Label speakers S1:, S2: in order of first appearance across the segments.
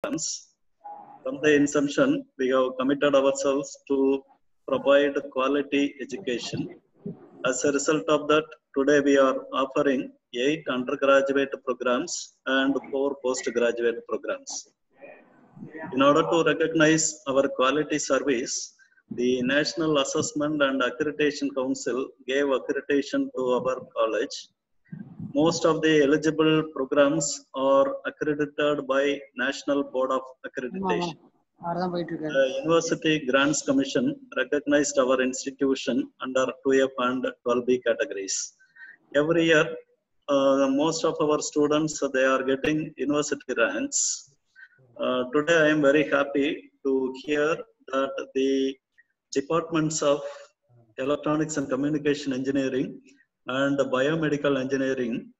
S1: programs. From the inception, we have committed ourselves to provide quality education. As a result of that, today we are offering 8 undergraduate programs and 4 postgraduate programs. In order to recognize our quality service, the National Assessment and Accreditation Council gave accreditation to our college. Most of the eligible programs are accredited by National Board of Accreditation. The University Grants Commission recognized our institution under 2F and 12B categories. Every year, most of our students, they are getting university ranks. Today, I am very happy to hear that the departments of Electronics and Communication Engineering and Biomedical Engineering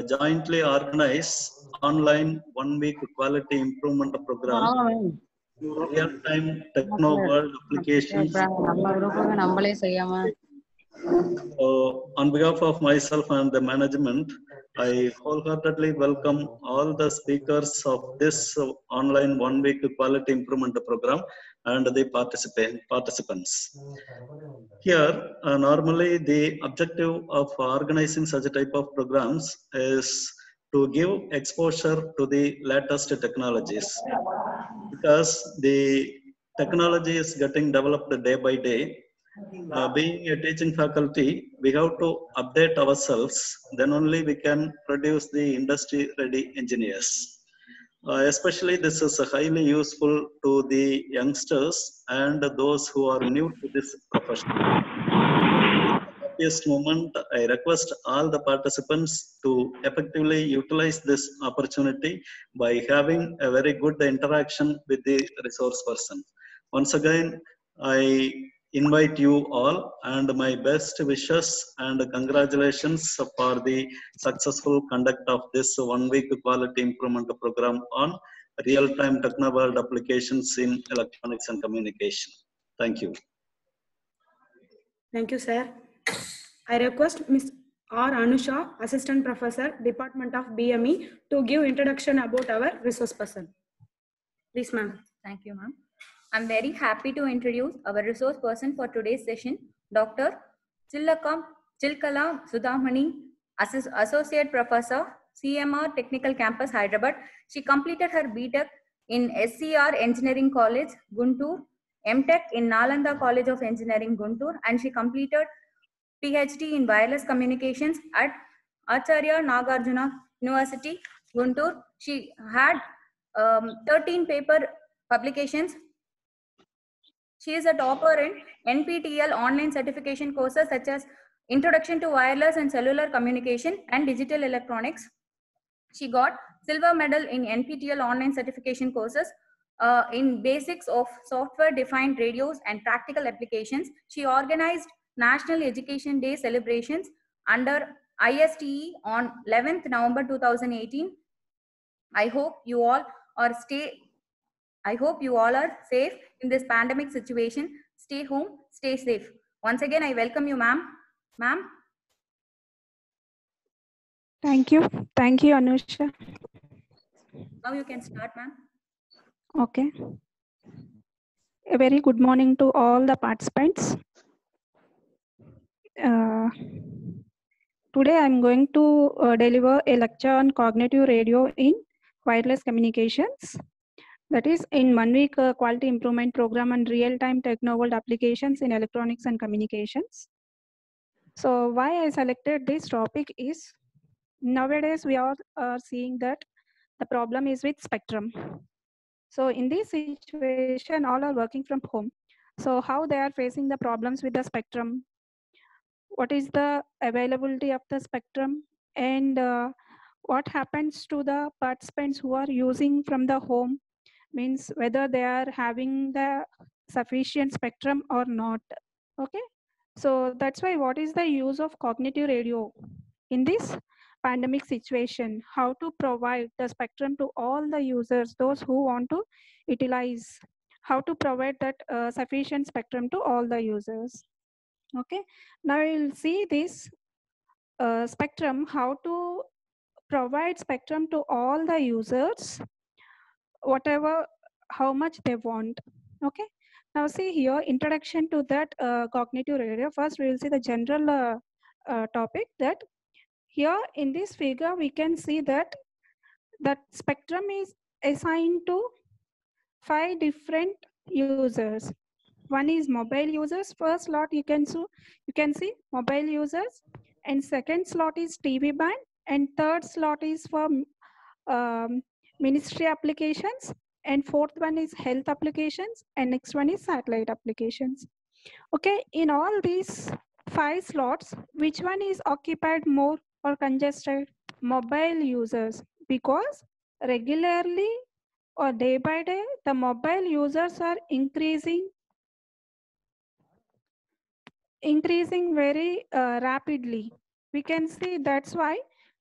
S1: jointly organize online 1-week quality improvement program, real-time techno-world applications. On behalf of myself and the management, I wholeheartedly welcome all the speakers of this online 1-week quality improvement program and the participants. Here, normally the objective of organizing such a type of programs is to give exposure to the latest technologies, because the technology is getting developed day by day. Being a teaching faculty, we have to update ourselves, then only we can produce the industry ready engineers. Especially this is highly useful to the youngsters and those who are new to this profession. At this moment, I request all the participants to effectively utilize this opportunity by having a very good interaction with the resource person. Once again, I invite you all and my best wishes and congratulations for the successful conduct of this 1-week quality improvement program on real-time techno-world applications in electronics and communication. Thank you.
S2: Thank you, sir. I request Ms. R. Anusha, Assistant Professor, Department of BME, to give introduction about our resource person. Please, ma'am.
S3: Thank you, ma'am. I'm very happy to introduce our resource person for today's session, Dr. Chilkala Sudhamani, Associate Professor, CMR Technical Campus, Hyderabad. She completed her BTech in SCR Engineering College, Guntur, MTech in Nalanda College of Engineering, Guntur, and she completed PhD in Wireless Communications at Acharya Nagarjuna University, Guntur. She had 13 paper publications. She is a topper in NPTEL online certification courses such as Introduction to Wireless and Cellular Communication and Digital Electronics. She got silver medal in NPTEL online certification courses in Basics of Software Defined Radios and Practical Applications. She organized National Education Day celebrations under ISTE on 11th November 2018. I hope you all are safe in this pandemic situation. Stay home, stay safe. Once again, I welcome you, ma'am. Ma'am.
S4: Thank you. Thank you, Anusha.
S3: Now you can start, ma'am.
S4: Okay. A very good morning to all the participants. Today I'm going to deliver a lecture on cognitive radio in wireless communications. That is in 1-week quality improvement program and real-time techno-world applications in electronics and communications. So why I selected this topic is, nowadays we are seeing that the problem is with spectrum. So in this situation, all are working from home. So how they are facing the problems with the spectrum? What is the availability of the spectrum? And what happens to the participants who are using from the home? Means whether they are having the sufficient spectrum or not. Okay. So that's why what is the use of cognitive radio in this pandemic situation? How to provide the spectrum to all the users, those who want to utilize, how to provide that sufficient spectrum to all the users. Okay, now we'll see this spectrum, how to provide spectrum to all the users. whatever, how much they want. Okay. Now see here, introduction to that cognitive radio. First, we will see the general topic. That here in this figure, we can see that spectrum is assigned to 5 different users. One is mobile users. First slot you can see mobile users, and second slot is TV band, and third slot is for ministry applications, and fourth one is health applications, and next one is satellite applications. Okay, in all these 5 slots, which one is occupied more or congested? Mobile users, because regularly or day by day, the mobile users are increasing very rapidly. We can see that's why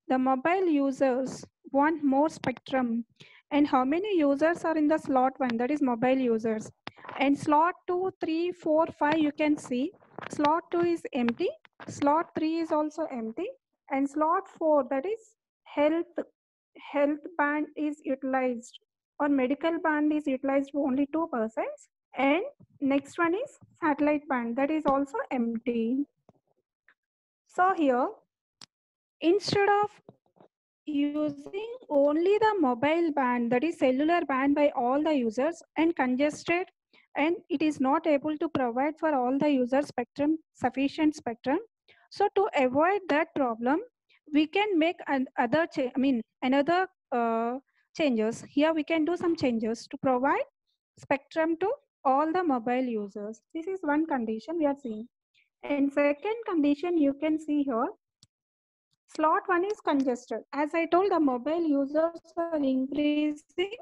S4: the mobile users want more spectrum. And how many users are in the slot 1? That is mobile users. And slot 2, 3, 4, 5, you can see slot 2 is empty, slot 3 is also empty, and slot 4, that is health band is utilized, or medical band is utilized for only 2%. And next one is satellite band, that is also empty. So here, instead of using only the mobile band, that is cellular band by all the users, and congested, and it is not able to provide for all the users sufficient spectrum. So to avoid that problem, we can make another changes. Here we can do some changes to provide spectrum to all the mobile users. This is one condition we are seeing. And second condition you can see here, slot 1 is congested. As I told, the mobile users are increasing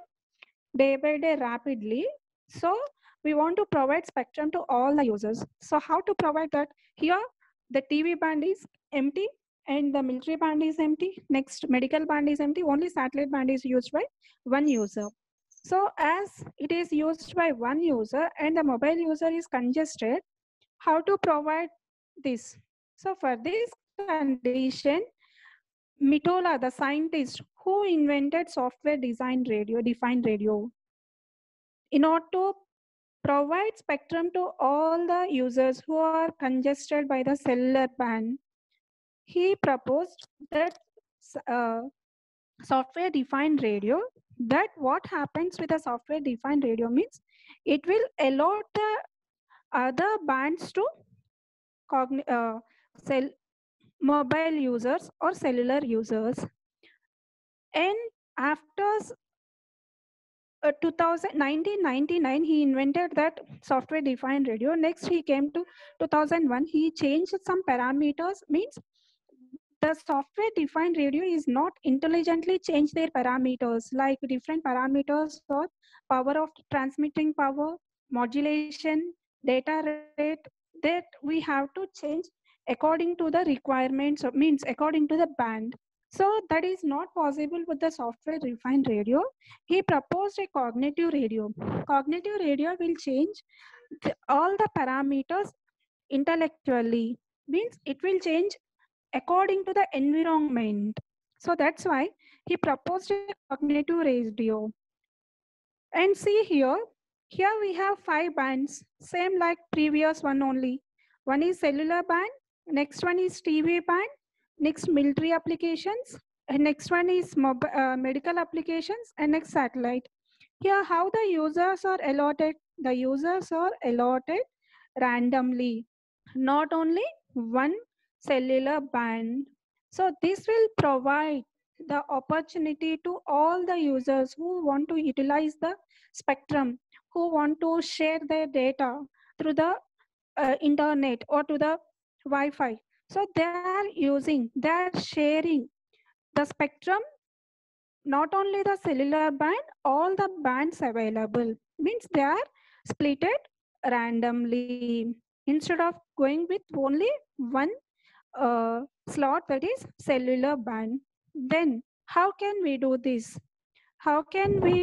S4: day by day rapidly. So we want to provide spectrum to all the users. So how to provide that? Here the TV band is empty and the military band is empty. Next, medical band is empty. Only satellite band is used by one user. So as it is used by one user and the mobile user is congested, how to provide this? So for this condition, Mottola, the scientist who invented software defined radio, in order to provide spectrum to all the users who are congested by the cellular band, he proposed that software defined radio. That what happens with a software defined radio means it will allow the other bands to mobile users or cellular users. And after 1999, he invented that software defined radio. Next, he came to 2001. He changed some parameters, means the software defined radio is not intelligently change their parameters, like different parameters or power of transmitting power, modulation, data rate, that we have to change according to the requirements, or means according to the band. So that is not possible with the software defined radio. He proposed a cognitive radio. Cognitive radio will change all the parameters intellectually, means it will change according to the environment. So that's why he proposed a cognitive radio. And see here we have 5 bands, same like previous one only. One is cellular band, next one is TV band, next military applications, and next one is medical applications, and next satellite. Here how the users are allotted? The users are allotted randomly, not only one cellular band. So this will provide the opportunity to all the users who want to utilize the spectrum, who want to share their data through the internet or to the Wi-Fi. So they are sharing the spectrum, not only the cellular band, all the bands available, means they are splitted randomly instead of going with only one slot, that is cellular band. Then how can we do this? How can we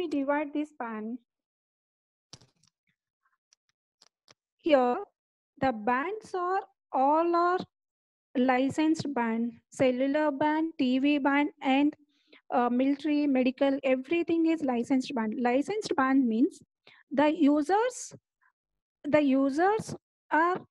S4: divide this band? Here the bands are licensed band, cellular band, TV band, and military, medical, everything is licensed band. Licensed band means the users are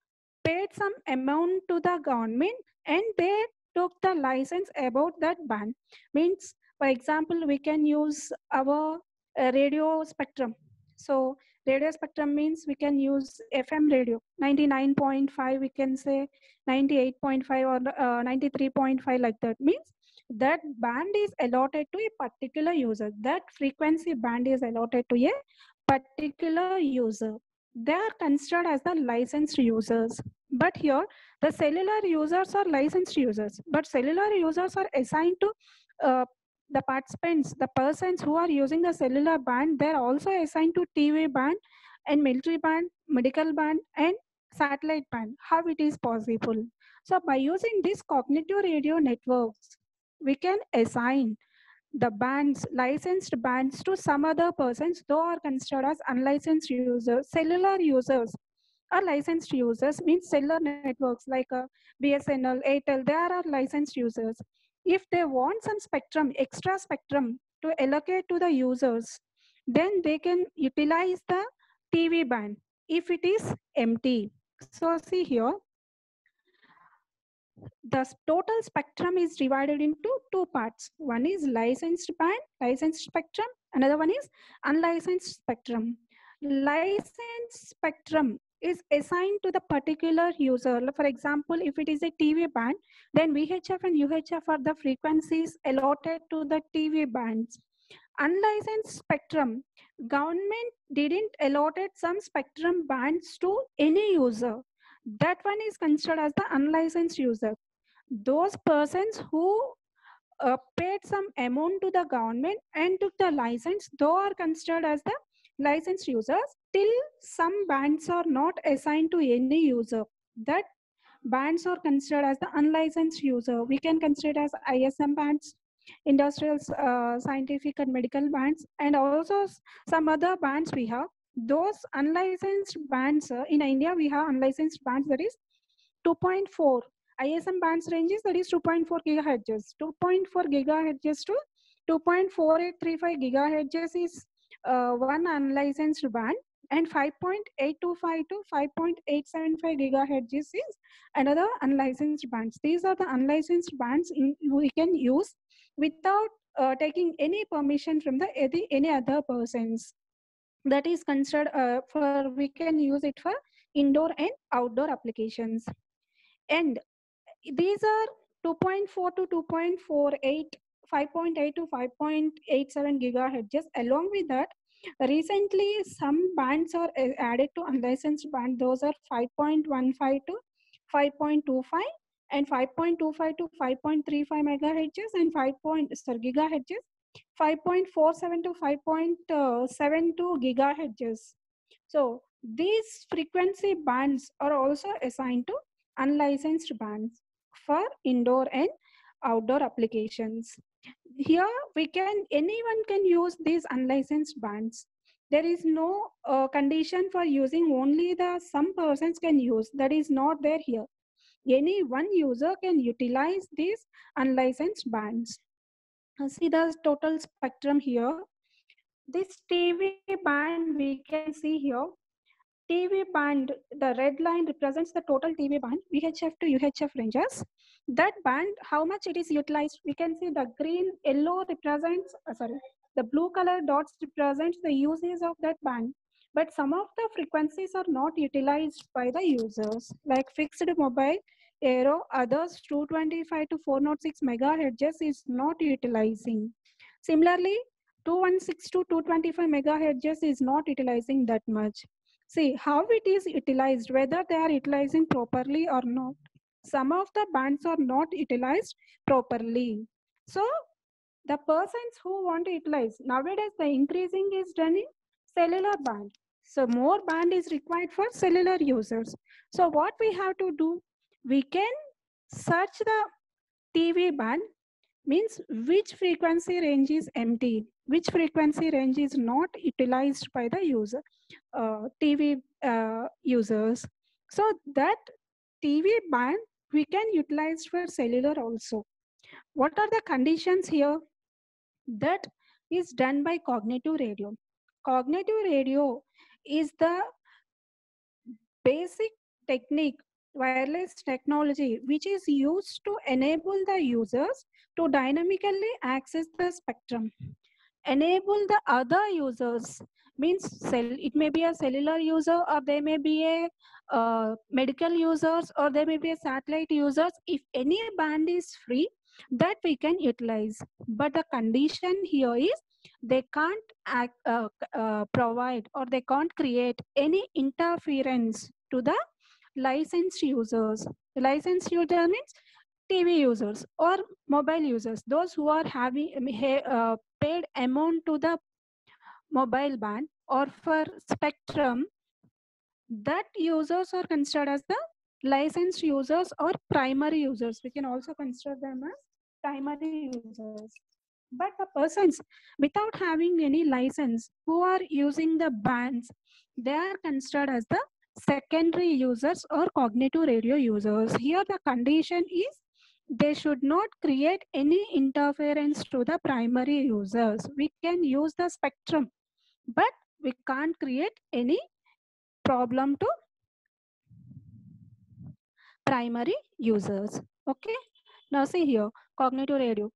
S4: paid some amount to the government and they took the license about that band. Means, for example, we can use our radio spectrum. So radio spectrum means we can use FM radio 99.5, we can say 98.5 or 93.5, like that. Means that band is allotted to a particular user. That frequency band is allotted to a particular user. They are considered as the licensed users. But here, the cellular users are licensed users. But cellular users are assigned to the participants, the persons who are using the cellular band. They're also assigned to TV band and military band, medical band, and satellite band. How it is possible? So by using these cognitive radio networks, we can assign the bands, licensed bands, to some other persons, though are considered as unlicensed users. Cellular users are licensed users, means cellular networks like BSNL, Airtel, they are our licensed users. If they want some spectrum, extra spectrum to allocate to the users, then they can utilize the TV band if it is empty. So see here, the total spectrum is divided into two parts. One is licensed band, licensed spectrum. Another one is unlicensed spectrum. Licensed spectrum is assigned to the particular user. For example, if it is a TV band, then VHF and UHF are the frequencies allotted to the TV bands. Unlicensed spectrum, government didn't allotted some spectrum bands to any user. That one is considered as the unlicensed user. Those persons who paid some amount to the government and took the license, though are considered as the licensed users, till some bands are not assigned to any user. That bands are considered as the unlicensed user. We can consider it as ISM bands, industrial, scientific and medical bands, and also some other bands we have. Those unlicensed bands, in India we have unlicensed bands, that is 2.4. ISM bands ranges, that is 2.4 gigahertz. 2.4 gigahertz to 2.4835 gigahertz is one unlicensed band, and 5.825 to 5.875 gigahertz is another unlicensed bands. These are the unlicensed bands we can use without taking any permission from the any other persons. That is considered we can use it for indoor and outdoor applications. And these are 2.4 to 2.48, 5.8 to 5.87 gigahertz. Along with that, recently some bands are added to unlicensed band. Those are 5.15 to 5.25 and 5.25 to 5.35 megahertz and gigahertz, 5.47 to 5.72 gigahertz. So these frequency bands are also assigned to unlicensed bands for indoor and outdoor applications. Here anyone can use these unlicensed bands. There is no condition for using only some persons can use. That is not there here. Any one user can utilize these unlicensed bands. See the total spectrum here. This TV band we can see here. TV band, the red line represents the total TV band, VHF to UHF ranges. That band, how much it is utilized, we can see the green, yellow represents, the blue color dots represents the usage of that band. But some of the frequencies are not utilized by the users, like fixed mobile, aero, others 225 to 406 megahertz is not utilizing. Similarly, 216 to 225 megahertz is not utilizing that much. See how it is utilized, whether they are utilizing properly or not. Some of the bands are not utilized properly. So the persons who want to utilize, nowadays the increasing is done in cellular band. So more band is required for cellular users. So what we have to do, we can search the TV band, means which frequency range is empty, which frequency range is not utilized by the user, TV users. So that TV band we can utilize for cellular also. What are the conditions here? That is done by cognitive radio. Cognitive radio is the basic technique, wireless technology, which is used to enable the users to dynamically access the spectrum. Enable the other users means it may be a cellular user, or they may be a medical users, or they may be a satellite users. If any band is free, that we can utilize. But the condition here is they can't provide, or they can't create any interference to the licensed users. Licensed user means TV users or mobile users, those who are having paid amount to the mobile band or for spectrum. That users are considered as the licensed users or primary users. We can also consider them as primary users. But the persons without having any license who are using the bands, they are considered as the secondary users or cognitive radio users. Here the condition is they should not create any interference to the primary users. We can use the spectrum, but we can't create any problem to primary users. Okay. Now see here, cognitive radio.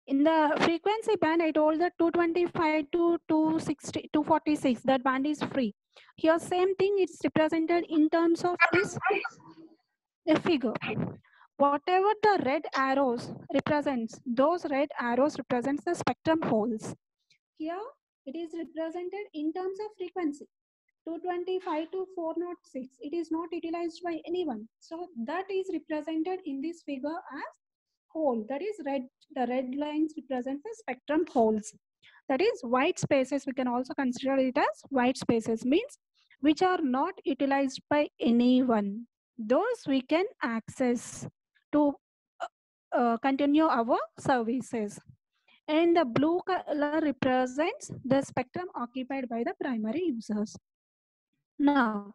S4: In the frequency band, I told that 225 to 260, 246, that band is free. Here, same thing, it's represented in terms of this figure. Whatever the red arrows represents, those red arrows represents the spectrum holes. Here, it is represented in terms of frequency. 225 to 406, it is not utilized by anyone. So that is represented in this figure as hole. That is red. The red lines represent the spectrum holes. That is white spaces. We can also consider it as white spaces, means which are not utilized by anyone. Those we can access to continue our services. And the blue color represents the spectrum occupied by the primary users. Now,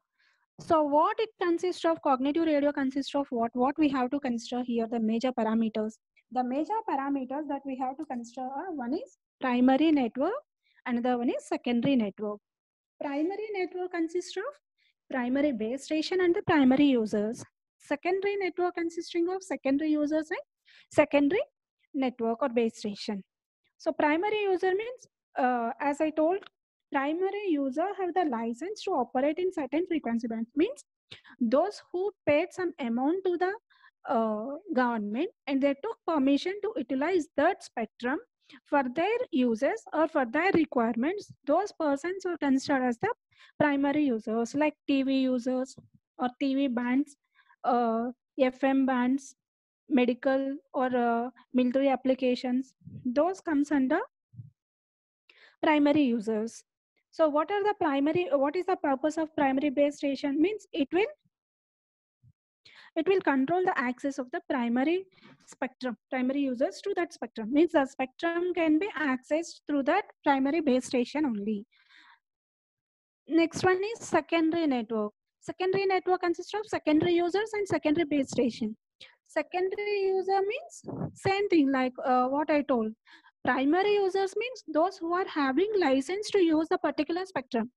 S4: so what it consists of, cognitive radio consists of what we have to consider here, the major parameters. The major parameters that we have to consider are, one is primary network, another one is secondary network. Primary network consists of primary base station and the primary users. Secondary network consisting of secondary users and secondary network or base station. So primary user means, as I told, primary user have the license to operate in certain frequency bands, means those who paid some amount to the government and they took permission to utilize that spectrum for their uses or for their requirements. Those persons are considered as the primary users, like TV users or TV bands, FM bands, medical or military applications. Those comes under primary users. So what is the purpose of primary base station? Means it will control the access of the primary spectrum, primary users to that spectrum. Means the spectrum can be accessed through that primary base station only. Next one is secondary network. Secondary network consists of secondary users and secondary base station. Secondary user means same thing like what I told. Primary users means those who are having license to use the particular spectrum.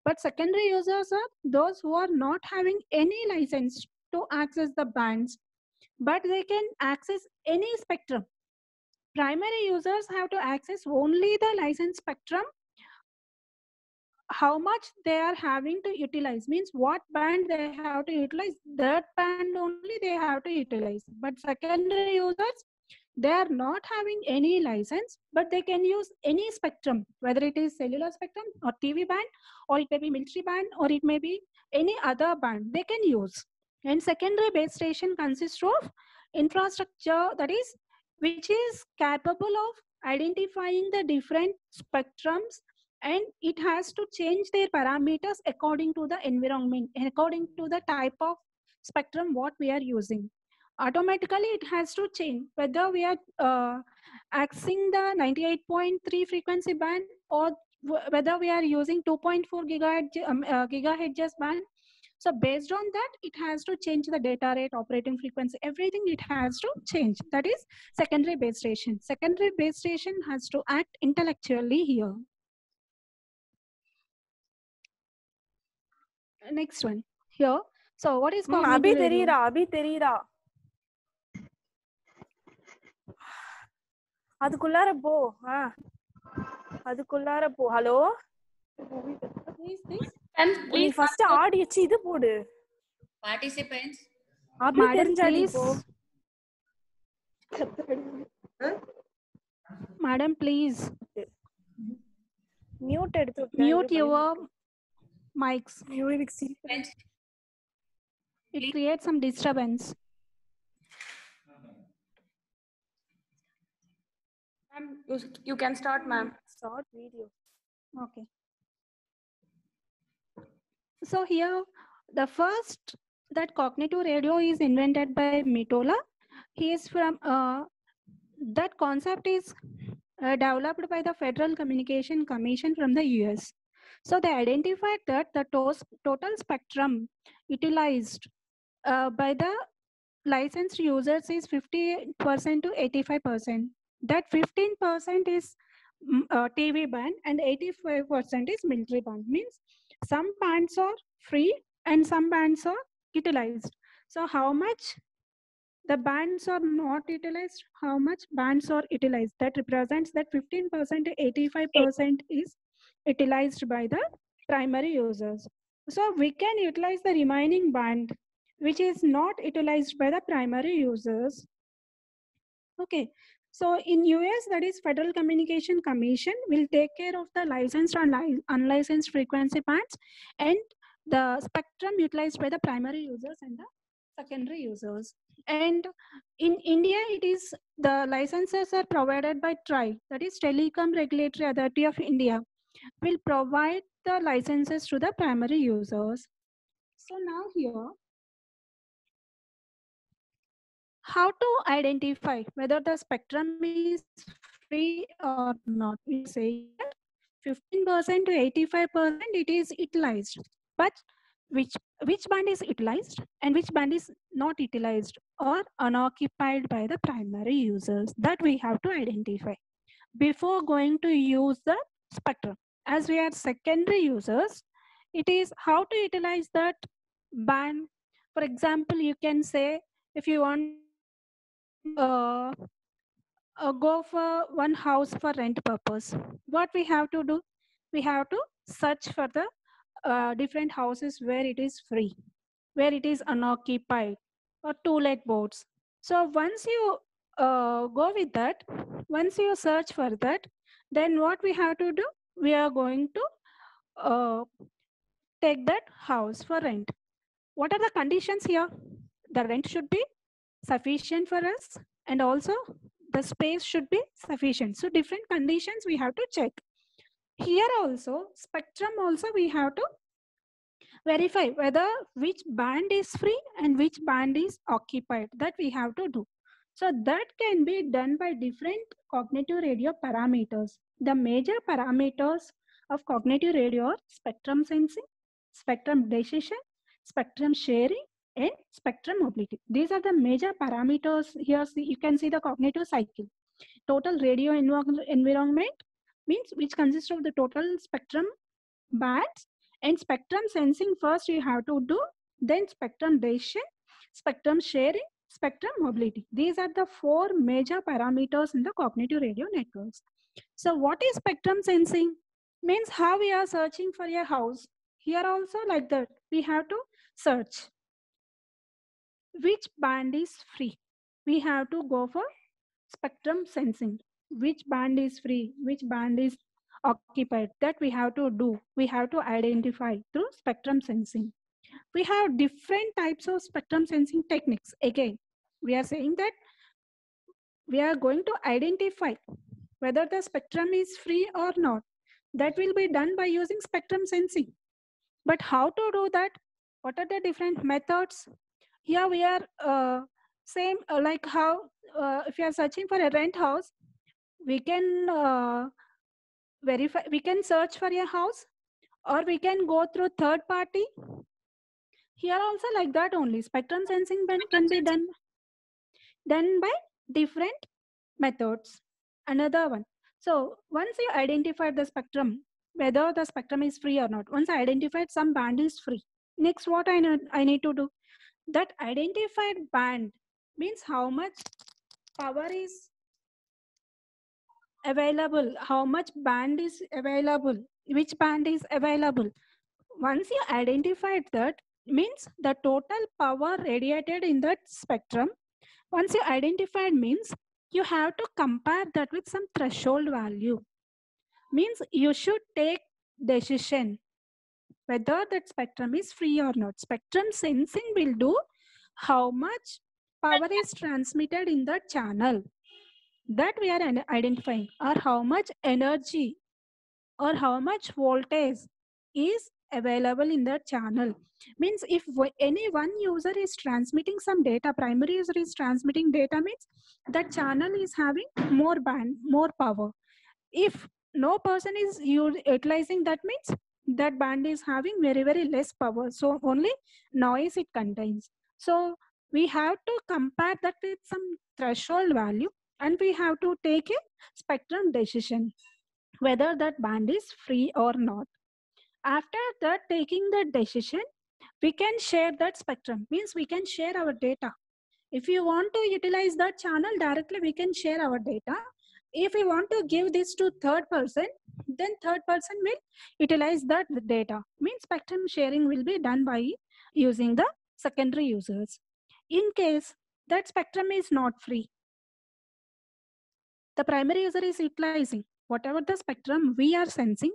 S4: But secondary users are those who are not having any license to access the bands, but they can access any spectrum. Primary users have to access only the licensed spectrum. How much they are having to utilize means what band they have to utilize, that band only they have to utilize. But secondary users, they are not having any license, but they can use any spectrum, whether it is cellular spectrum or TV band, or it may be military band, or it may be any other band they can use. And secondary base station consists of infrastructure, that is, which is capable of identifying the different spectrums, and it has to change their parameters according to the environment, according to the type of spectrum what we are using. Automatically it has to change whether we are accessing the 98.3 frequency band, or whether we are using 2.4 gigahertz band, So based on that, it has to change the data rate, operating frequency, everything it has to change. That is secondary base station. Secondary base station has to act intellectually here. Next one here. So what is
S5: Abhi
S4: cognitive radio?
S5: therira, abhi therira. அதுக்குள்ளார போ. அதுக்குள்ளார போ. Hello. நீ first ஆடி வச்சு இது போடு.
S3: Participants.
S5: அபி தெரிஞ்சா நீ போ.
S4: Madam, please.
S5: Mute எடுத்து விட்டு.
S4: Mute your mics.
S3: Friends,
S4: It creates some disturbance.
S2: You can start, ma'am.
S5: Start video.
S4: Okay. So here, the first that cognitive radio is invented by Mottola. He is from that concept is developed by the Federal Communication Commission from the US. So they identified that the total spectrum utilized by the licensed users is 50% to 85%. That 15% is TV band and 85% is military band. Means some bands are free and some bands are utilized. So how much the bands are not utilized, how much bands are utilized? That represents that 15% to 85% is utilized by the primary users. So we can utilize the remaining band which is not utilized by the primary users. Okay. So in US, that is Federal Communication Commission will take care of the licensed and unlicensed frequency bands and the spectrum utilized by the primary users and the secondary users. And in India, it is the licenses are provided by TRAI, that is Telecom Regulatory Authority of India, will provide the licenses to the primary users. So now here, how to identify whether the spectrum is free or not? We say 15% to 85% it is utilized, but which band is utilized and which band is not utilized or unoccupied by the primary users, that we have to identify before going to use the spectrum. As we are secondary users, it is how to utilize that band. For example, you can say if you want go for one house for rent purpose, what we have to do? We have to search for the different houses where it is free, where it is unoccupied, or two-leg boards. So once you go with that, once you search for that, then what we have to do? We are going to take that house for rent. What are the conditions here? The rent should be sufficient for us, and also the space should be sufficient. So different conditions we have to check. Here also, spectrum also we have to verify whether which band is free and which band is occupied, that we have to do. So that can be done by different cognitive radio parameters. The major parameters of cognitive radio are spectrum sensing, spectrum decision, spectrum sharing, and spectrum mobility. These are the major parameters. Here you can see the cognitive cycle. Total radio environment means which consists of the total spectrum bands, and spectrum sensing first you have to do, then spectrum decision, spectrum sharing, spectrum mobility. These are the four major parameters in the cognitive radio networks. So what is spectrum sensing? Means how we are searching for a house. Here also like that, we have to search which band is free. We have to go for spectrum sensing. Which band is free, which band is occupied, that we have to do. We have to identify through spectrum sensing. We have different types of spectrum sensing techniques. Again, we are saying that we are going to identify whether the spectrum is free or not. That will be done by using spectrum sensing. But how to do that? What are the different methods? Here we are same like how if you are searching for a rent house, we can verify, we can search for a house, or we can go through third party. Here also like that only. Spectrum sensing can be done by different methods. Another one. So once you identify the spectrum, whether the spectrum is free or not, once I identified some band is free, next what I need to do, that identified band means how much power is available, how much band is available, which band is available. Once you identified that, means the total power radiated in that spectrum, once you identified means you have to compare that with some threshold value. Means you should take decision whether that spectrum is free or not. Spectrum sensing will do how much power is transmitted in the channel that we are identifying, or how much energy or how much voltage is available in the channel. Means if any one user is transmitting some data, primary user is transmitting data, means that channel is having more band, more power. If no person is utilizing that, means that band is having very, very less power. So only noise it contains. So we have to compare that with some threshold value, and we have to take a spectrum decision whether that band is free or not. After that, taking the decision, we can share that spectrum. Means we can share our data. If you want to utilize that channel directly, we can share our data. If we want to give this to third person, then third person will utilize that data. Means spectrum sharing will be done by using the secondary users. In case that spectrum is not free, the primary user is utilizing whatever the spectrum we are sensing,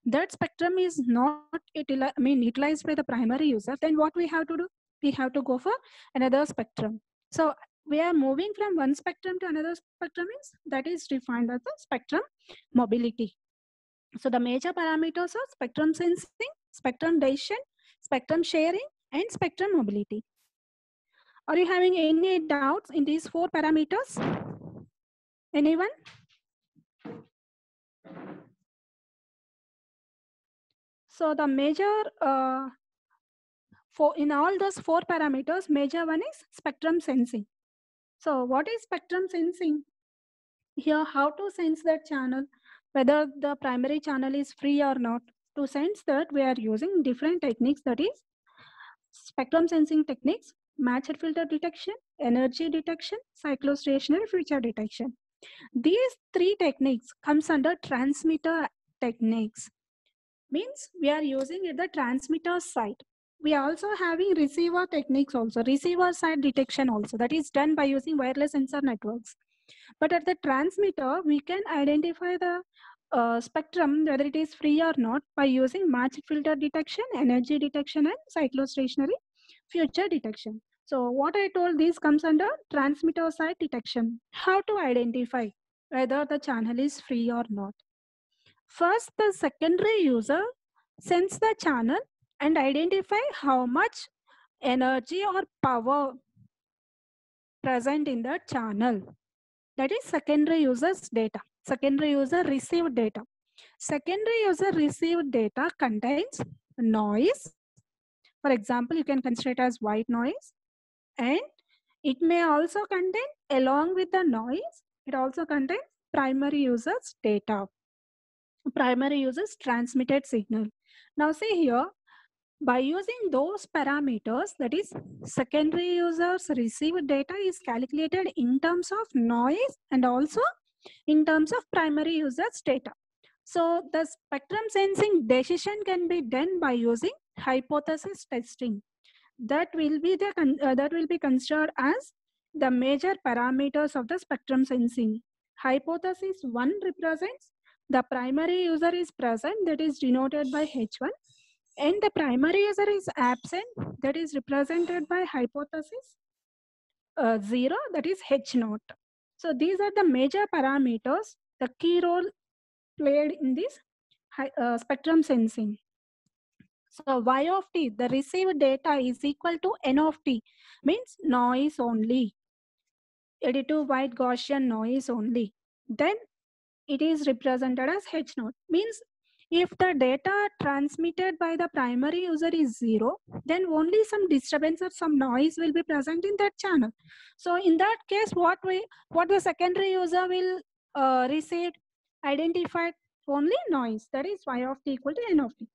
S4: that spectrum is not utilized by the primary user, then what we have to do? We have to go for another spectrum. So we are moving from one spectrum to another spectrum, means that is defined as the spectrum mobility. So the major parameters are spectrum sensing, spectrum decision, spectrum sharing, and spectrum mobility. Are you having any doubts in these 4 parameters? Anyone? So the major in all those 4 parameters, major one is spectrum sensing. So what is spectrum sensing? Here, how to sense that channel, whether the primary channel is free or not. To sense that, we are using different techniques, that is spectrum sensing techniques, matched filter detection, energy detection, cyclostationary feature detection. These 3 techniques comes under transmitter techniques. Means we are using at the transmitter side. We are also having receiver techniques also, receiver side detection also, that is done by using wireless sensor networks. But at the transmitter, we can identify the spectrum, whether it is free or not, by using matched filter detection, energy detection, and cyclostationary feature detection. So what I told, this comes under transmitter side detection. How to identify whether the channel is free or not? First, the secondary user sense the channel and identify how much energy or power present in the channel. That is secondary user's data. Secondary user received data. Secondary user received data contains noise. For example, you can consider it as white noise. And it may also contain, along with the noise, it also contains primary user's data. Primary user's transmitted signal. Now see here, by using those parameters, that is secondary users received data is calculated in terms of noise and also in terms of primary users data. So the spectrum sensing decision can be done by using hypothesis testing. That will be considered as the major parameters of the spectrum sensing. Hypothesis 1 represents the primary user is present, that is denoted by H1, and the primary user is absent, that is represented by hypothesis 0, that is H0. So these are the major parameters, the key role played in this spectrum sensing. So Y of t, the received data, is equal to N of t, means noise only, additive white Gaussian noise only. Then it is represented as H0, means If the data transmitted by the primary user is 0, then only some disturbance or some noise will be present in that channel. So in that case, what the secondary user will receive, identified only noise, that is y of t equal to n of t.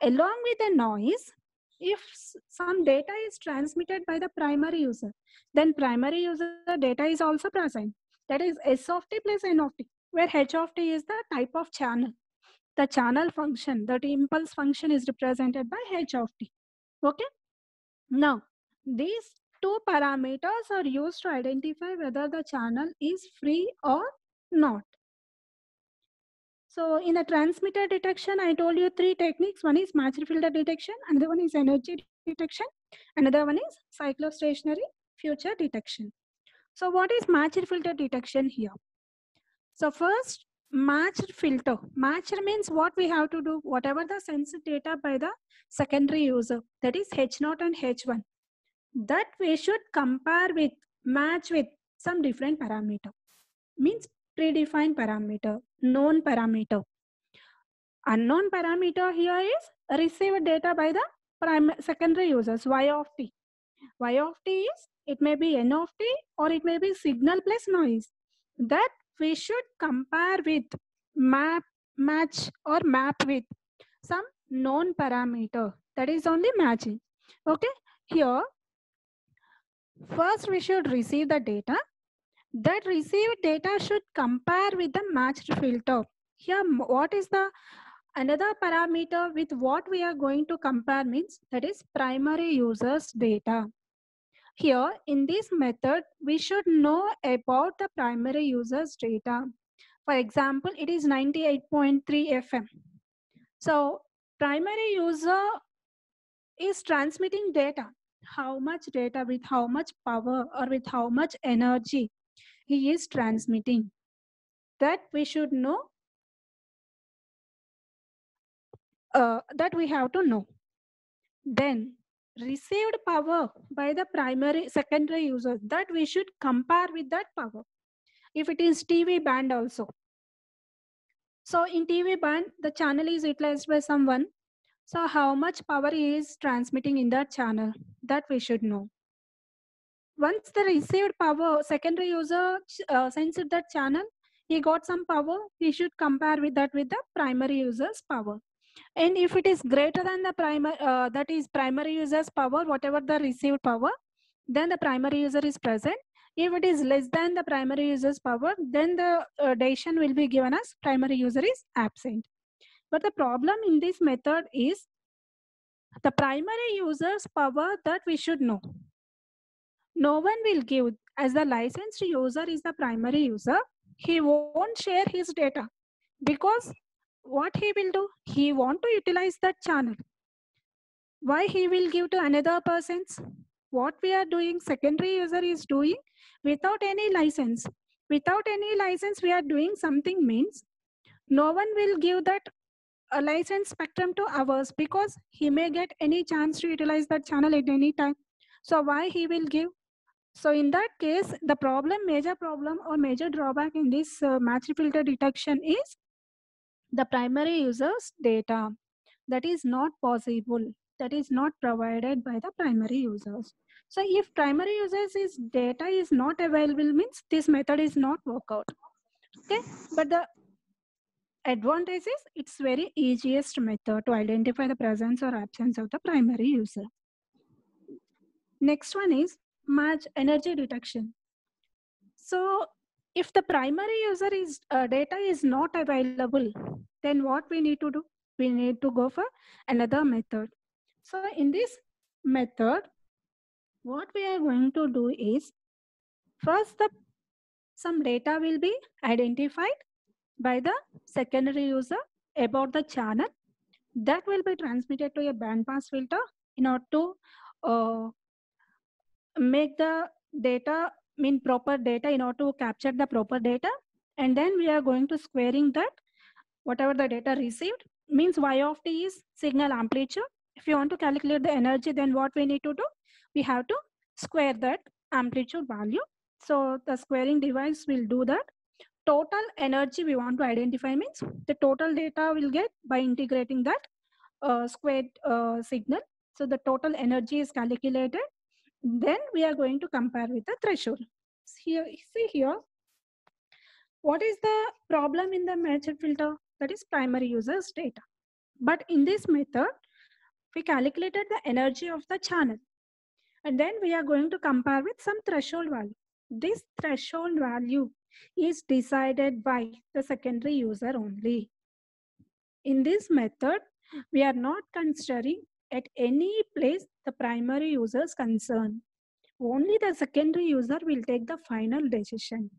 S4: Along with the noise, if some data is transmitted by the primary user, then primary user data is also present. That is S of t plus N of t, where H of t is the type of channel. The channel function, that impulse function is represented by H of t. Okay. Now, these two parameters are used to identify whether the channel is free or not. So in the transmitter detection, I told you three techniques. One is matched filter detection, another one is energy detection, another one is cyclostationary future detection. So what is matched filter detection here? So first, matched filter. Matched means what we have to do, whatever the sensed data by the secondary user, that is H0 and H1, that we should compare with, match with some different parameter. Means predefined parameter, known parameter. Unknown parameter here is received data by the secondary users, y of t. Y of t is, it may be n of t or it may be signal plus noise. That we should compare with, match or map with some known parameter. That is only matching. Okay. Here, first we should receive the data. That received data should compare with the matched filter. Here, what is the another parameter with what we are going to compare means, that is primary users data. Here in this method, we should know about the primary users data. For example, it is 98.3 FM. So primary user is transmitting data. How much data, with how much power or with how much energy he is transmitting. That we should know, that we have to know. Then received power by the secondary user, that we should compare with that power. If it is TV band also. So in TV band, the channel is utilized by someone. So how much power he is transmitting in that channel, that we should know. Once the received power, secondary user sends it that channel, he got some power, he should compare with that with the primary user's power. And if it is greater than the primary user's power, whatever the received power, then the primary user is present. If it is less than the primary user's power, then the decision will be given as primary user is absent. But the problem in this method is the primary user's power, that we should know. No one will give, as the licensed user is the primary user, he won't share his data, because what he will do, he want to utilize that channel. Why he will give to another person's? What we are doing, secondary user is doing without any license. Without any license, we are doing something means no one will give that a license spectrum to ours, because he may get any chance to utilize that channel at any time. So why he will give? So in that case, the major problem or major drawback in this matched filter detection is the primary user's data. That is not possible. That is not provided by the primary users. So if primary users' data is not available, means this method is not work out. Okay, but the advantage is it's very easiest method to identify the presence or absence of the primary user. Next one is match energy detection. So if the primary user is data is not available, then what we need to do? We need to go for another method. So in this method, what we are going to do is, first some data will be identified by the secondary user about the channel. That will be transmitted to a bandpass filter in order to make the data mean proper data, in order to capture the proper data. And then we are going to squaring that, whatever the data received, means y of t is signal amplitude. If you want to calculate the energy, then what we need to do? We have to square that amplitude value. So the squaring device will do that. total energy we want to identify means the total data we'll get by integrating that squared signal. So the total energy is calculated. Then we are going to compare with the threshold. Here, see here, what is the problem in the matched filter? That is primary user's data. But in this method, we calculated the energy of the channel. And then we are going to compare with some threshold value. This threshold value is decided by the secondary user only. In this method, we are not considering at any place the primary user's concern. Only the secondary user will take the final decision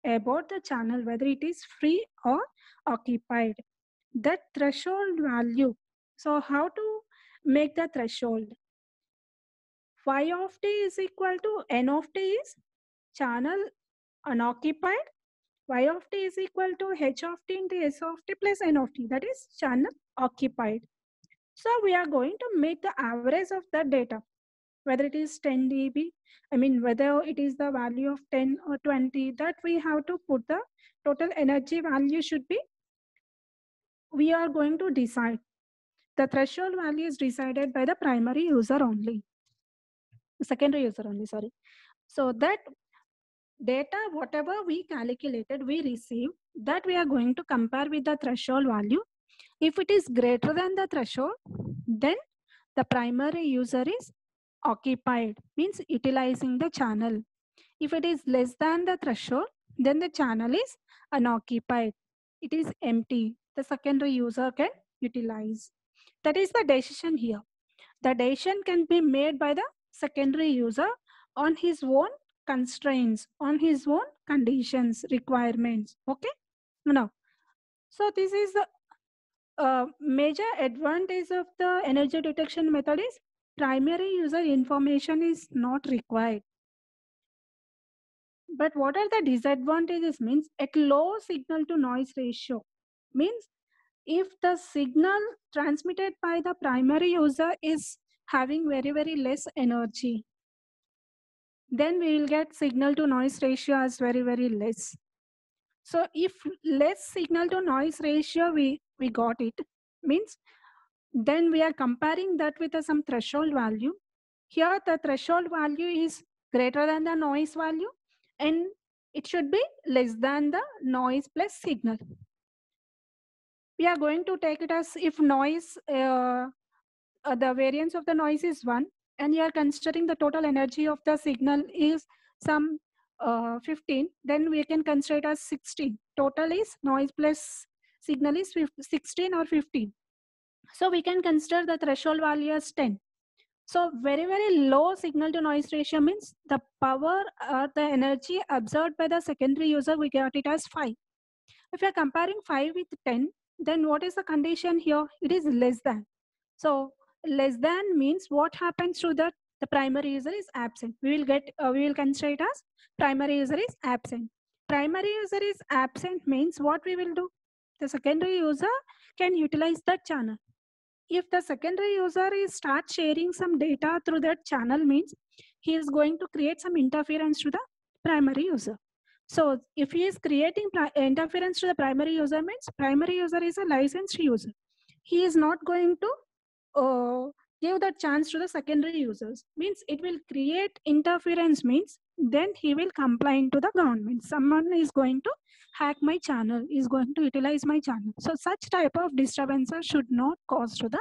S4: about the channel, whether it is free or occupied. That threshold value. So how to make the threshold? Y of t is equal to N of t is channel unoccupied. Y of t is equal to H of t into S of t plus N of t. That is channel occupied. So we are going to make the average of that data, whether it is 10 dB, whether it is the value of 10 or 20, that we have to put the total energy value should be, we are going to decide. The threshold value is decided by the primary user only, secondary user only, sorry. So that data, whatever we calculated, we receive, that we are going to compare with the threshold value. If it is greater than the threshold, then the primary user is occupied, means utilizing the channel. If it is less than the threshold, then the channel is unoccupied. It is empty. The secondary user can utilize. That is the decision here. The decision can be made by the secondary user on his own constraints, on his own conditions, requirements. Okay? Now, so this is the major advantage of the energy detection method is primary user information is not required. But what are the disadvantages means at low signal to noise ratio means if the signal transmitted by the primary user is having very, very less energy, then we will get signal to noise ratio as very, very less. So if less signal to noise ratio we got it, means then we are comparing that with some threshold value. Here the threshold value is greater than the noise value and it should be less than the noise plus signal. We are going to take it as if noise, the variance of the noise is 1 and you are considering the total energy of the signal is some 15, then we can consider it as 16. Total is noise plus signal is 16 or 15. So we can consider the threshold value as 10. So very, very low signal to noise ratio means the power or the energy absorbed by the secondary user, we got it as 5. If you are comparing 5 with 10, then what is the condition here? It is less than. So less than means what happens to that? The primary user is absent. We will consider it as primary user is absent. Primary user is absent means what we will do? The secondary user can utilize that channel. If the secondary user is start sharing some data through that channel means he is going to create some interference to the primary user. So if he is creating interference to the primary user means primary user is a licensed user. He is not going to give that chance to the secondary users. Means it will create interference means then he will complain to the government. Someone is going to hack my channel, is going to utilize my channel. So such type of disturbances should not cause to the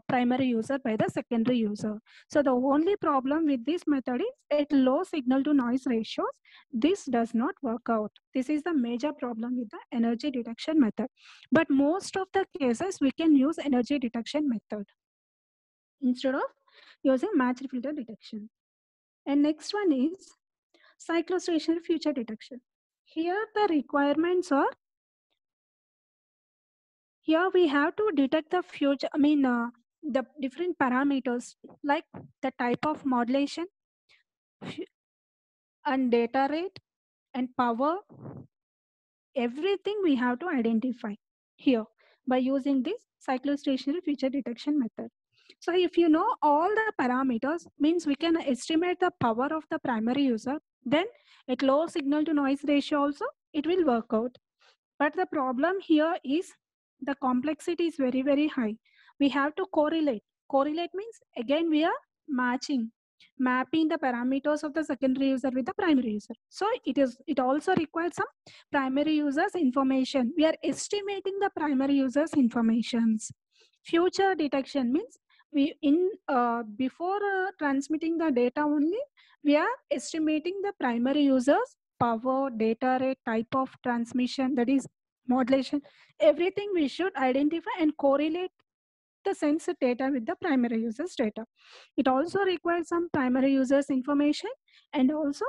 S4: primary user by the secondary user. So the only problem with this method is at low signal to noise ratios, this does not work out. This is the major problem with the energy detection method. But most of the cases we can use energy detection method instead of using matched filter detection. And next one is cyclostationary feature detection. Here the requirements are, here we have to detect the future, the different parameters like the type of modulation and data rate and power. Everything we have to identify here by using this cyclostationary feature detection method. So if you know all the parameters, means we can estimate the power of the primary user. Then at low signal to noise ratio also, it will work out. But the problem here is the complexity is very, very high. We have to correlate. Correlate means again we are mapping the parameters of the secondary user with the primary user. So it also requires some primary users information. We are estimating the primary users informations. Future detection means we before transmitting the data only, we are estimating the primary users power, data rate, type of transmission, that is modulation, everything we should identify and correlate the sensor data with the primary users data. It also requires some primary users information, and also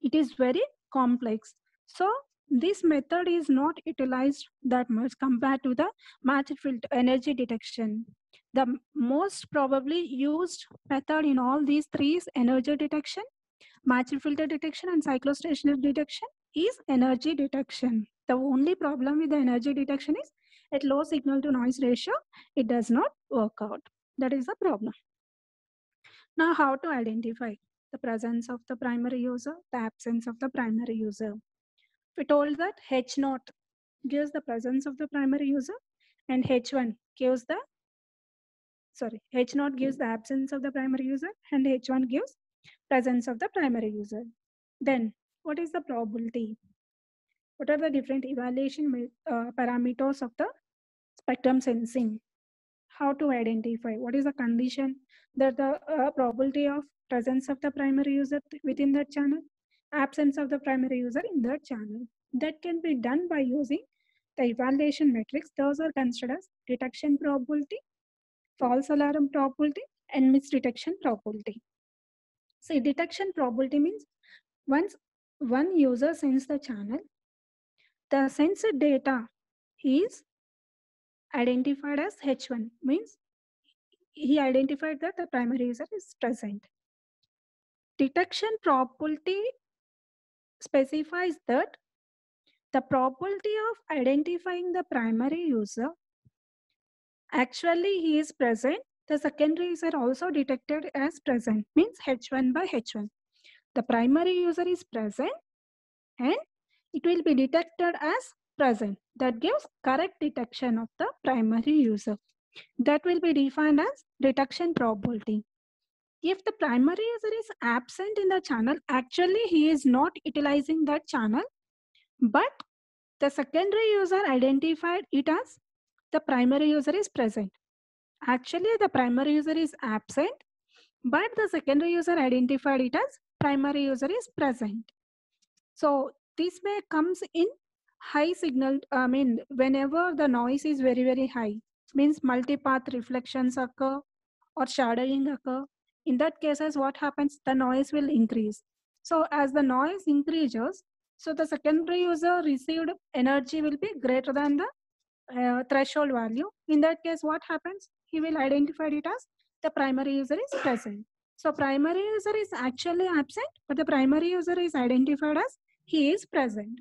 S4: it is very complex. So this method is not utilized that much compared to the matched filter energy detection. The most probably used method in all these three is energy detection, matched filter detection, and cyclostationary detection is energy detection. The only problem with the energy detection is at low signal to noise ratio, it does not work out. That is the problem. Now, how to identify the presence of the primary user, the absence of the primary user? We told that H0 gives the presence of the primary user and H1 gives the, H0 gives the absence of the primary user and H1 gives presence of the primary user. Then what is the probability? What are the different evaluation parameters of the spectrum sensing? How to identify? What is the condition that the probability of presence of the primary user within that channel, absence of the primary user in that channel? That can be done by using the evaluation metrics. Those are considered as detection probability, false alarm probability, and misdetection probability. See, detection probability means once one user sends the channel, the sensor data is identified as H1, means he identified that the primary user is present. Detection probability specifies that the probability of identifying the primary user, actually he is present, the secondary user also detected as present, means H1 by H1. The primary user is present and it will be detected as present. That gives correct detection of the primary user. That will be defined as detection probability. If the primary user is absent in the channel, actually he is not utilizing that channel, but the secondary user identified it as the primary user is present. Actually, the primary user is absent, but the secondary user identified it as primary user is present. So this may comes in high signal, whenever the noise is very, very high, means multipath reflections occur or shadowing occur. In that cases, what happens? The noise will increase. So as the noise increases, so the secondary user received energy will be greater than the threshold value. In that case, what happens? He will identify it as the primary user is present. So primary user is actually absent, but the primary user is identified as he is present.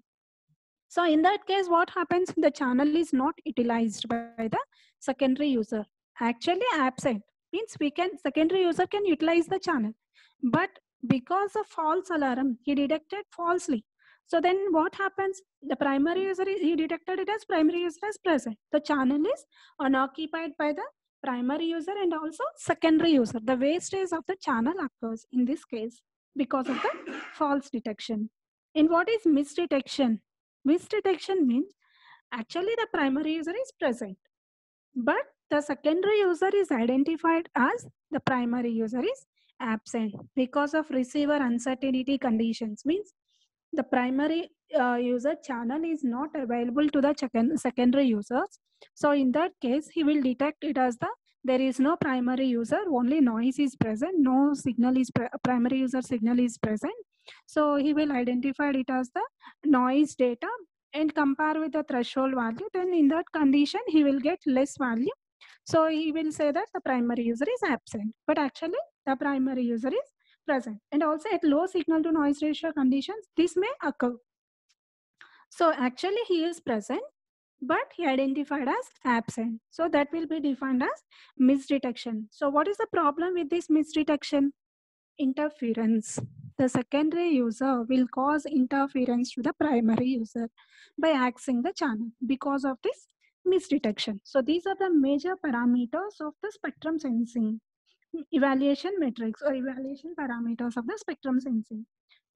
S4: So in that case, what happens? The channel is not utilized by the secondary user. Actually absent means secondary user can utilize the channel, but because of false alarm, he detected falsely. So then what happens? The primary user, he detected it as primary user as present. The channel is unoccupied by the primary user and also secondary user. The wastage of the channel occurs in this case because of the false detection. And what is misdetection? Misdetection means actually the primary user is present, but the secondary user is identified as the primary user is absent because of receiver uncertainty conditions, means the primary user channel is not available to the secondary users. So in that case, he will detect it as there is no primary user, only noise is present, no signal is primary user signal is present. So he will identify it as the noise data and compare with the threshold value. Then in that condition, he will get less value. So he will say that the primary user is absent, but actually the primary user is present. And also at low signal to noise ratio conditions, this may occur. So actually he is present, but he identified as absent. So that will be defined as misdetection. So what is the problem with this misdetection? interference. The secondary user will cause interference to the primary user by accessing the channel because of this misdetection. So these are the major parameters of the spectrum sensing evaluation metrics or evaluation parameters of the spectrum sensing: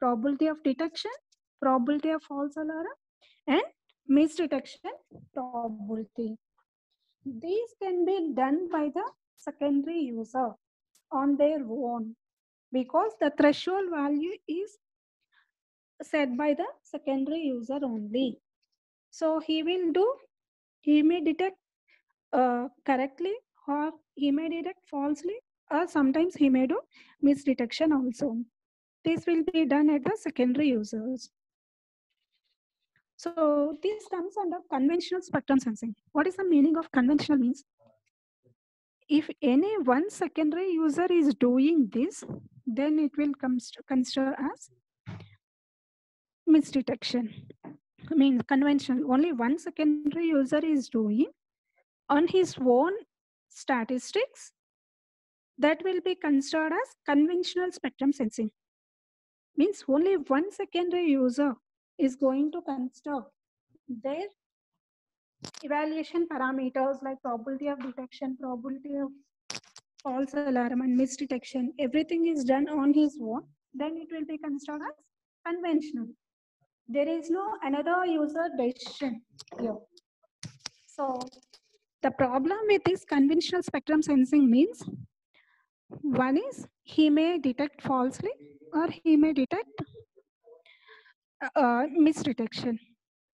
S4: probability of detection, probability of false alarm, and misdetection probability. These can be done by the secondary user on their own because the threshold value is set by the secondary user only. So he may detect correctly, or he may detect falsely, or sometimes he may do misdetection also. This will be done at the secondary users. So this comes under conventional spectrum sensing. What is the meaning of conventional means? If any one secondary user is doing this, then it will consider as misdetection. I mean, conventional, only one secondary user is doing on his own statistics, that will be considered as conventional spectrum sensing. Means only one secondary user is going to consider their evaluation parameters like probability of detection, probability of false alarm, and misdetection. Everything is done on his own. Then it will be considered as conventional. There is no another user decision here. So the problem with this conventional spectrum sensing means, one is he may detect falsely or he may detect misdetection.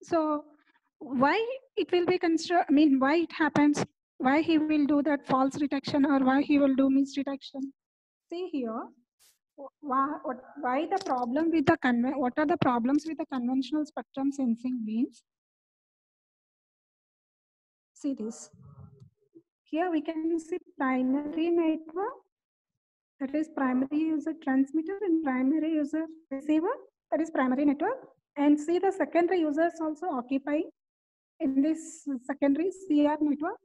S4: So why it will be considered, I mean, why it happens, why he will do that false detection or why he will do misdetection? See here, why the problem with the what are the problems with the conventional spectrum sensing means? See this. Here we can see primary network, that is primary user transmitter, and primary user receiver, that is primary network. And see the secondary users also occupying in this secondary CR network.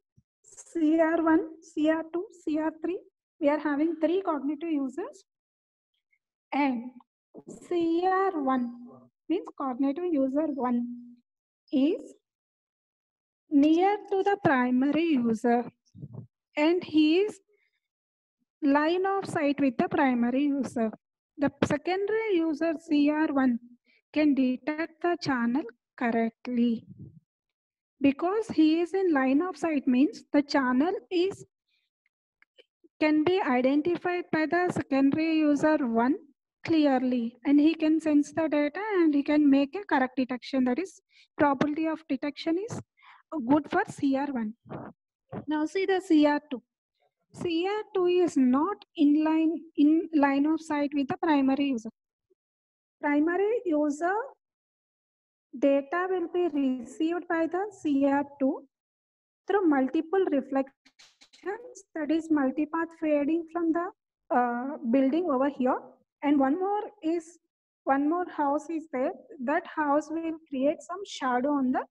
S4: CR1, CR2, CR3, we are having 3 cognitive users. And CR1 means cognitive user 1 is near to the primary user, and he is line of sight with the primary user. The secondary user CR1 can detect the channel correctly. Because he is in line of sight means the channel can be identified by the secondary user 1 clearly, and he can sense the data and he can make a correct detection. That is, probability of detection is good for CR1. Now see the CR2. CR2 is not in line of sight with the primary user. Primary user data will be received by the CR2 through multiple reflections, that is multipath fading from the building over here. And one more house is there. That house will create some shadow on the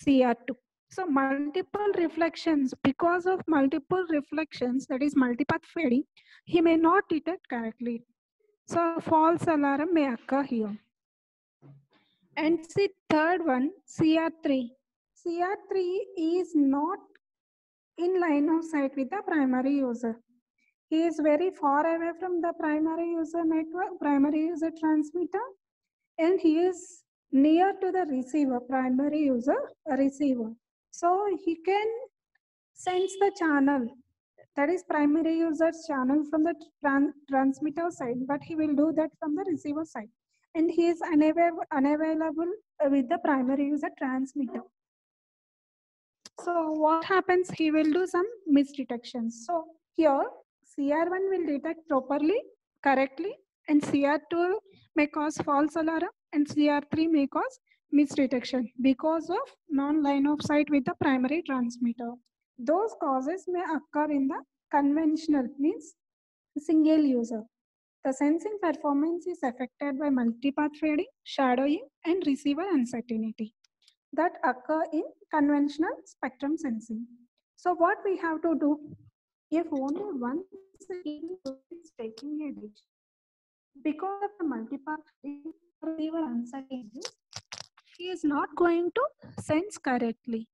S4: CR2. So multiple reflections, because of multiple reflections, that is multipath fading, he may not detect correctly. So false alarm may occur here. And see third one, CR3. CR3 is not in line of sight with the primary user. He is very far away from the primary user network, primary user transmitter, and he is near to the receiver, primary user receiver. So he can sense the channel, that is primary user's channel, from the transmitter side, but he will do that from the receiver side. And he is unavailable with the primary user transmitter. So what happens? He will do some misdetections. So here CR1 will detect properly, correctly, and CR2 may cause false alarm, and CR3 may cause misdetection because of non-line of sight with the primary transmitter. Those causes may occur in the conventional, means single user. The sensing performance is affected by multipath fading, shadowing, and receiver uncertainty that occur in conventional spectrum sensing. So what we have to do, if only one second is taking a decision, Because of the multipath receiver uncertainty, he is not going to sense correctly.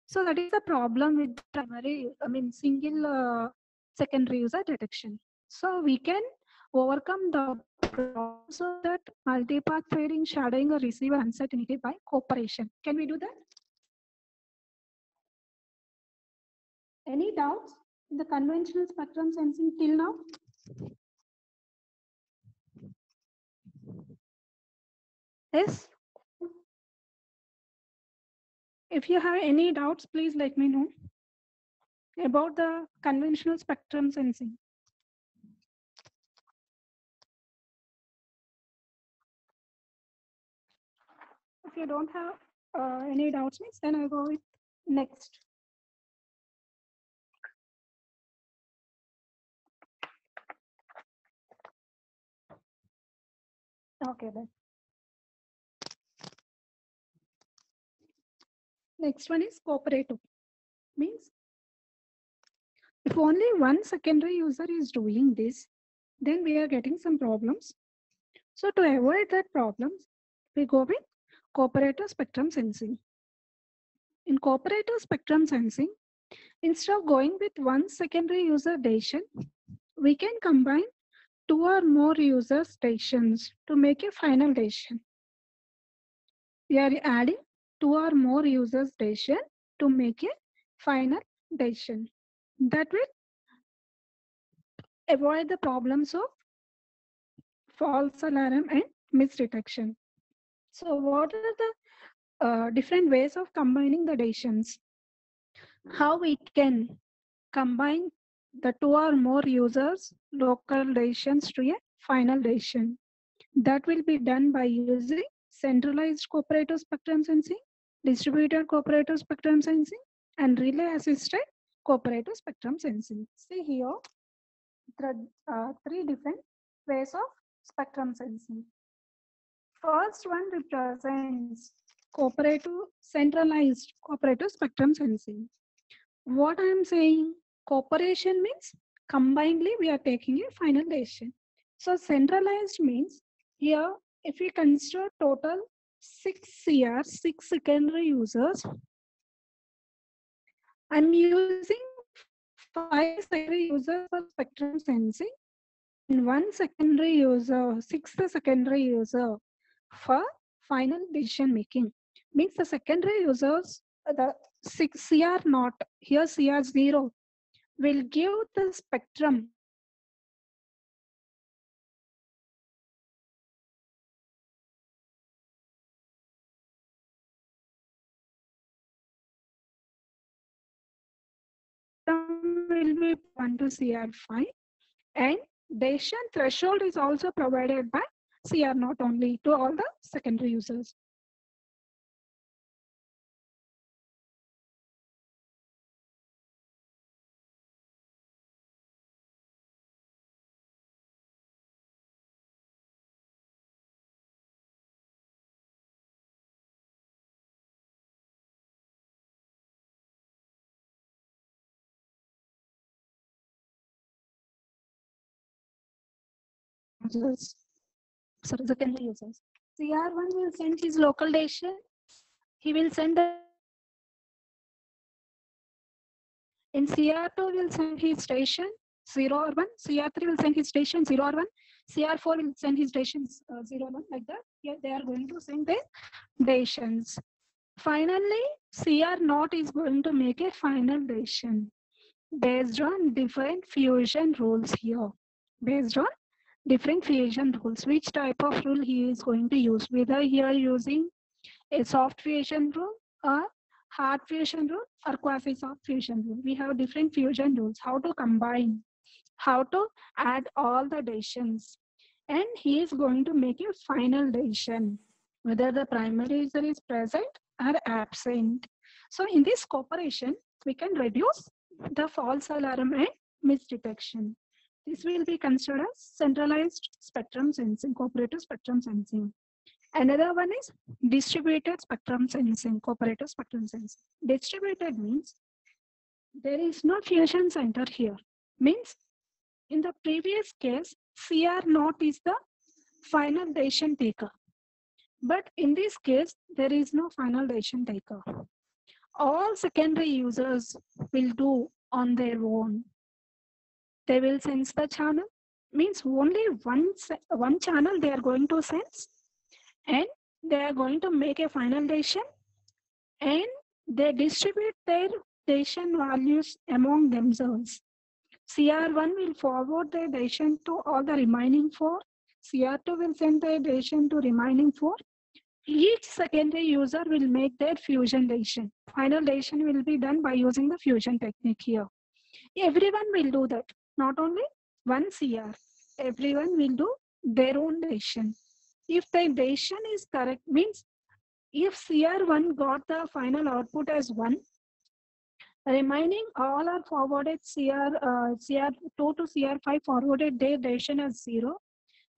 S4: So that is the problem with primary, single secondary user detection. So we can overcome the problem so that multipath pairing, shadowing, or receiver uncertainty by cooperation. Can we do that? Any doubts in the conventional spectrum sensing till now? Yes. If you have any doubts, please let me know about the conventional spectrum sensing. If you don't have any doubts, means then I go with next. Okay then. Next one is cooperative. Means if only one secondary user is doing this, then we are getting some problems. So to avoid that problems, we go with cooperative spectrum sensing. In cooperative spectrum sensing, instead of going with one secondary user decision, we can combine two or more user stations to make a final decision. We are adding two or more users decision to make a final decision. That will avoid the problems of false alarm and misdetection. So what are the different ways of combining the decisions? How we can combine the two or more users local decisions to a final decision? That will be done by using centralized cooperative spectrum sensing, distributed cooperative spectrum sensing, and relay assisted cooperative spectrum sensing. See here, three different ways of spectrum sensing. First one represents cooperative, centralized cooperative spectrum sensing. What I am saying, cooperation means combinedly we are taking a final decision. So centralized means here if we consider total 6 CR, 6 secondary users, I'm using 5 secondary users for spectrum sensing and 1 secondary user, 6th secondary user for final decision making. Means the secondary users, the 6 CR not, here CR 0 will give the spectrum will be 1 to CR5 and decision threshold is also provided by CR not only to all the secondary users. Sorry, secondary users. CR1 will send his local decision. He will send the in CR2 will send his station 0 or 1. CR3 will send his station 0 or 1. CR4 will send his stations 0 or 1 like that. Here they are going to send their decisions. Finally, CR naught is going to make a final decision based on different fusion rules here. Based on different fusion rules, which type of rule he is going to use, whether he are using a soft fusion rule or hard fusion rule or quasi-soft fusion rule. We have different fusion rules, how to combine, how to add all the decisions. And he is going to make a final decision, whether the primary user is present or absent. So in this cooperation, we can reduce the false alarm and misdetection. This will be considered as centralized spectrum sensing, cooperative spectrum sensing. Another one is distributed spectrum sensing, cooperative spectrum sensing. Distributed means there is no fusion center here. Means in the previous case, CR0 is the final decision taker. But in this case, there is no final decision taker. All secondary users will do on their own. They will sense the channel, means only one channel they are going to sense, and they are going to make a final decision, and they distribute their decision values among themselves. CR1 will forward their decision to all the remaining 4. CR2 will send their decision to remaining 4. Each secondary user will make their fusion decision. Final decision will be done by using the fusion technique here. Everyone will do that, not only one CR. Everyone will do their own decision. If the decision is correct, means if CR1 got the final output as 1, remaining all are forwarded CR2 to CR5 forwarded their decision as 0,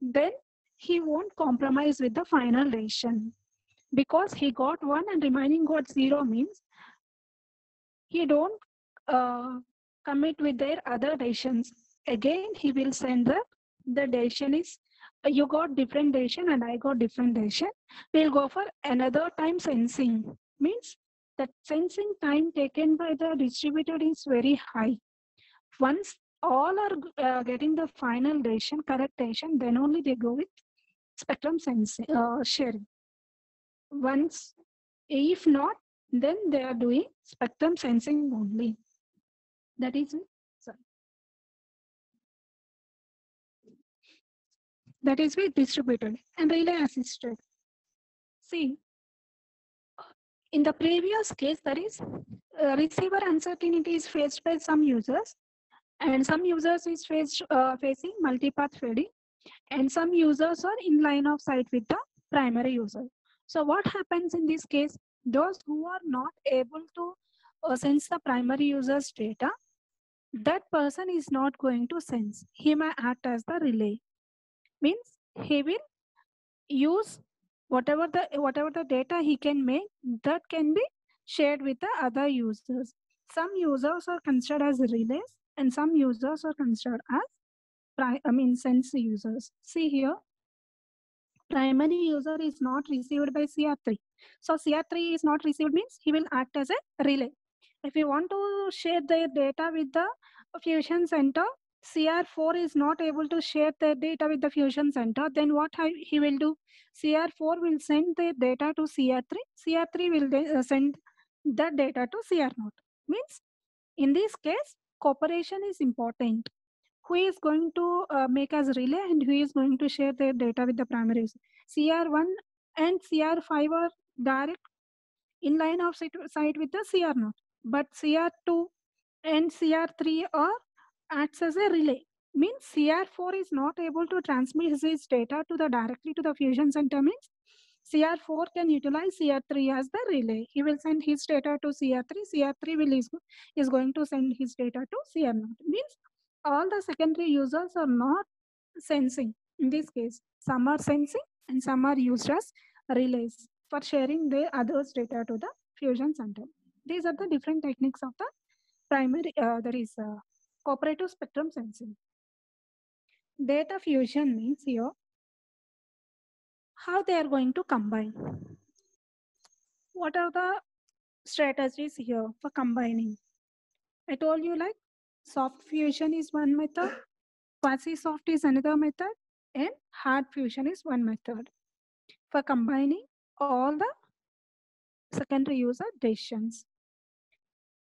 S4: then he won't compromise with the final decision. Because he got 1 and remaining got 0 means he don't commit with their other decisions. Again, he will send the decision is, you got different decision and I got different decision. We'll go for another time sensing. Means that sensing time taken by the distributor is very high. Once all are getting the final decision, correct decision, then only they go with spectrum sensing, sharing. Once, if not, then they are doing spectrum sensing only. That is with distributed and relay assisted. See, in the previous case, that is receiver uncertainty is faced by some users, and some users is facing multipath fading, and some users are in line of sight with the primary user. So what happens in this case? Those who are not able to sense the primary user's data, that person is not going to sense. He may act as the relay. Means he will use whatever the data he can make, that can be shared with the other users. Some users are considered as relays and some users are considered as sense users. See here, primary user is not received by CR3. So CR3 is not received means he will act as a relay. If you want to share their data with the fusion center, CR4 is not able to share their data with the fusion center, then what he will do? CR4 will send their data to CR3. CR3 will send that data to CR0. Means in this case, cooperation is important. Who is going to make as relay and who is going to share their data with the primary user? CR1 and CR5 are direct in line of sight with the CR0, but CR2 and CR3 are acts as a relay. Means CR4 is not able to transmit his data directly to the fusion center. Means CR4 can utilize CR3 as the relay. He will send his data to CR3. CR3 is going to send his data to CR0. Means all the secondary users are not sensing. In this case, some are sensing and some are used as relays for sharing their others' data to the fusion center. These are the different techniques of the primary, cooperative spectrum sensing. Data fusion means here how they are going to combine. What are the strategies here for combining? I told you like soft fusion is one method, quasi-soft is another method, and hard fusion is one method for combining all the secondary user decisions.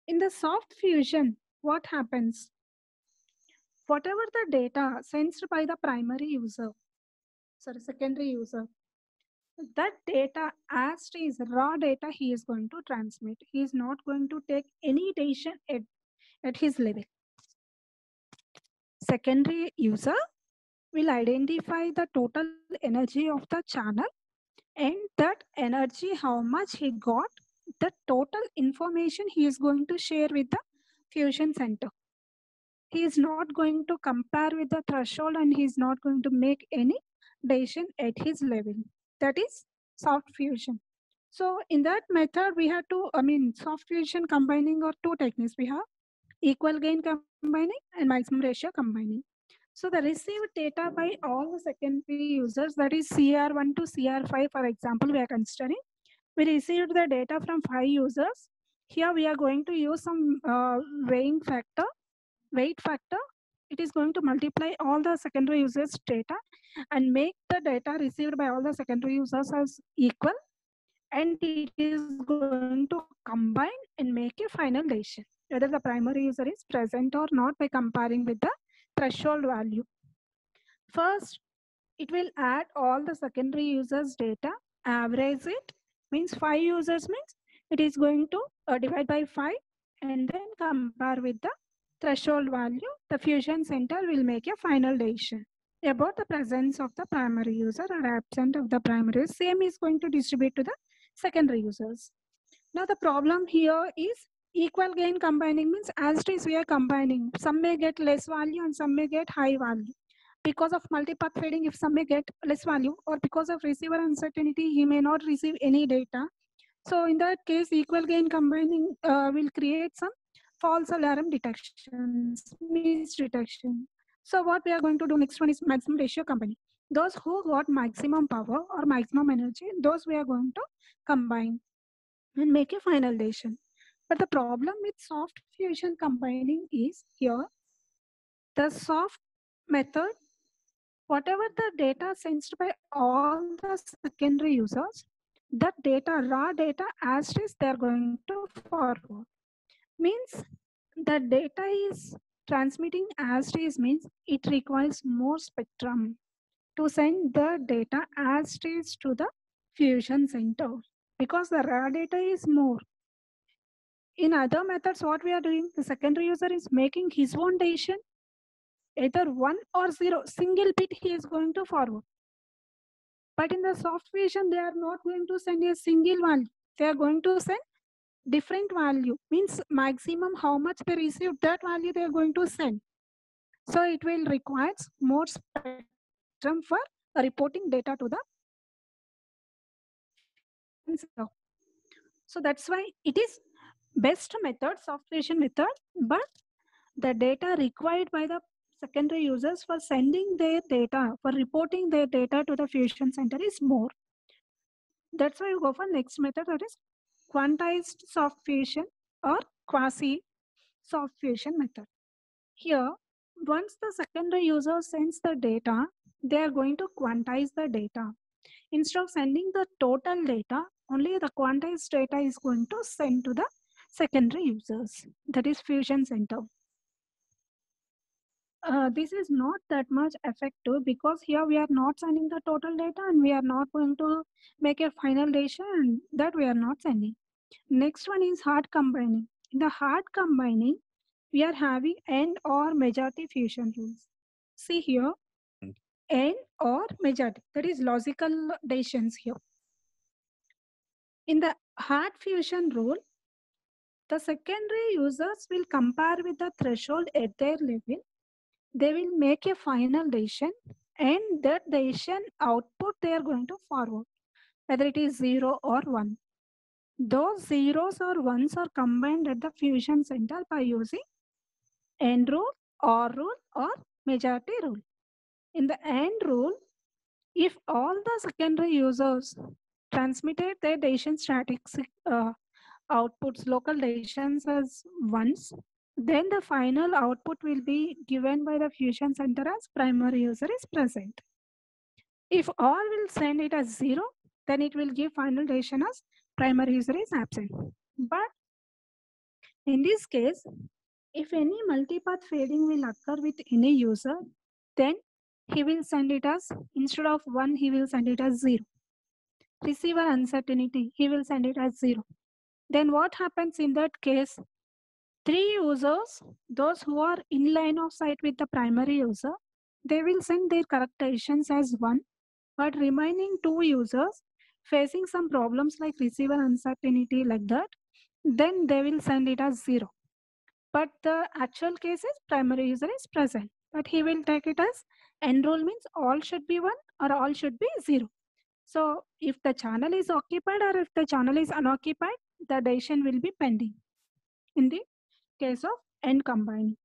S4: In the soft fusion, what happens? Whatever the data sensed by the secondary user, that data as is raw data he is going to transmit. He is not going to take any decision at his level. Secondary user will identify the total energy of the channel and that energy, how much he got, the total information he is going to share with the fusion center. He is not going to compare with the threshold and he is not going to make any decision at his level. That is soft fusion. So in that method, we have soft fusion combining or two techniques. We have equal gain combining and maximum ratio combining. So the received data by all the secondary users, that is CR1 to CR5, for example, we are considering. We received the data from 5 users. Here we are going to use some weight factor. It is going to multiply all the secondary users data and make the data received by all the secondary users as equal, and it is going to combine and make a final decision whether the primary user is present or not by comparing with the threshold value. First, it will add all the secondary users data, average it, means 5 users means it is going to divide by 5 and then compare with the threshold value. The fusion center will make a final decision about the presence of the primary user or absent of the primary. Same is going to distribute to the secondary users. Now the problem here is equal gain combining, means as it is we are combining, some may get less value and some may get high value. Because of multipath fading, if some may get less value, or because of receiver uncertainty, he may not receive any data. So in that case, equal gain combining will create some false alarm detections, misdetection. So what we are going to do next one is maximum ratio combining. Those who got maximum power or maximum energy, those we are going to combine and make a final decision. But the problem with soft fusion combining is here, the soft method, whatever the data sensed by all the secondary users, that data, raw data as is, they're going to forward. Means the data is transmitting as is, means it requires more spectrum to send the data as is to the fusion center, because the raw data is more. In other methods, what we are doing, the secondary user is making his own decision, either 1 or 0, single bit he is going to forward. But in the soft fusion, they are not going to send a single value. They are going to send different value, means maximum how much they receive, that value they are going to send. So it will require more spectrum for reporting data to the. So that's why it is best method, soft fusion method, but the data required by the secondary users for sending their data, for reporting their data to the fusion center is more. That's why you go for next method, that is quantized soft fusion or quasi soft fusion method. Here, once the secondary user sends the data, they are going to quantize the data. Instead of sending the total data, only the quantized data is going to send to the secondary users, that is fusion center. This is not that much effective because here we are not sending the total data and we are not going to make a final decision, that we are not sending. Next one is hard combining. In the hard combining, we are having AND or majority fusion rules. See here, AND or majority, that is logical decisions here. In the hard fusion rule, the secondary users will compare with the threshold at their level. They will make a final decision, and that decision output they are going to forward, whether it is 0 or 1. Those zeros or ones are combined at the fusion center by using AND rule, OR rule, or majority rule. In the AND rule, if all the secondary users transmitted their decision statistic outputs, local decisions as ones, then the final output will be given by the fusion center as primary user is present. If all will send it as 0, then it will give final decision as primary user is absent. But in this case, if any multipath fading will occur with any user, then he will send it as, instead of 1, he will send it as 0. Receiver uncertainty, he will send it as 0. Then what happens in that case? 3 users, those who are in line of sight with the primary user, they will send their correct decisions as 1, but remaining 2 users facing some problems like receiver uncertainty like that, then they will send it as 0. But the actual case is primary user is present, but he will take it as AND rule, means all should be 1 or all should be 0. So if the channel is occupied or if the channel is unoccupied, the decision will be pending in the case of AND combining.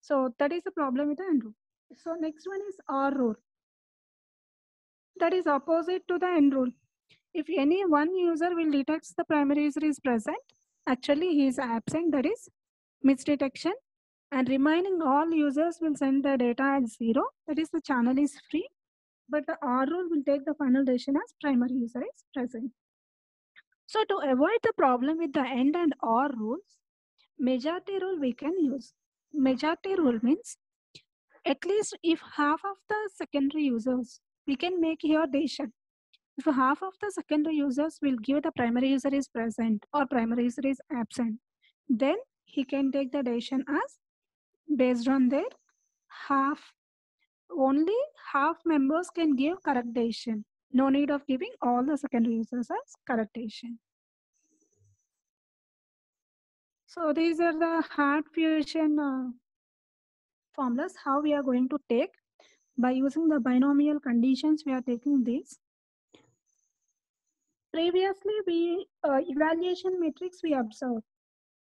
S4: So that is the problem with the AND rule. So next one is OR rule. That is opposite to the end rule. If any one user will detect the primary user is present, actually he is absent, that is misdetection, and remaining all users will send the data as 0, that is the channel is free, but the OR rule will take the final decision as primary user is present. So to avoid the problem with the AND and OR rules, majority rule we can use. Majority rule means at least if half of the secondary users, we can make here decision. If half of the secondary users will give the primary user is present or primary user is absent, then he can take the decision as based on their half. Only half members can give correct decision. No need of giving all the secondary users as correct decision. So these are the hard fusion formulas, how we are going to take. By using the binomial conditions, we are taking these. Previously, we evaluation metrics we observed.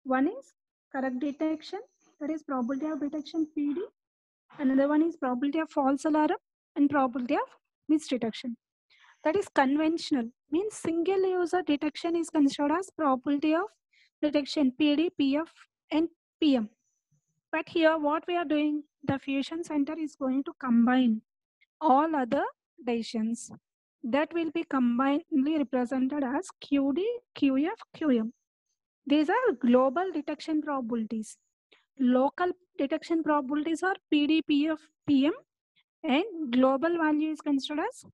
S4: One is correct detection, that is probability of detection PD. Another one is probability of false alarm and probability of misdetection. That is conventional, means single user detection is considered as probability of detection PD, PF and PM. But here what we are doing, the fusion center is going to combine all other decisions that will be combinedly represented as QD, QF, QM. These are global detection probabilities. Local detection probabilities are PD, PF, PM, and global value is considered as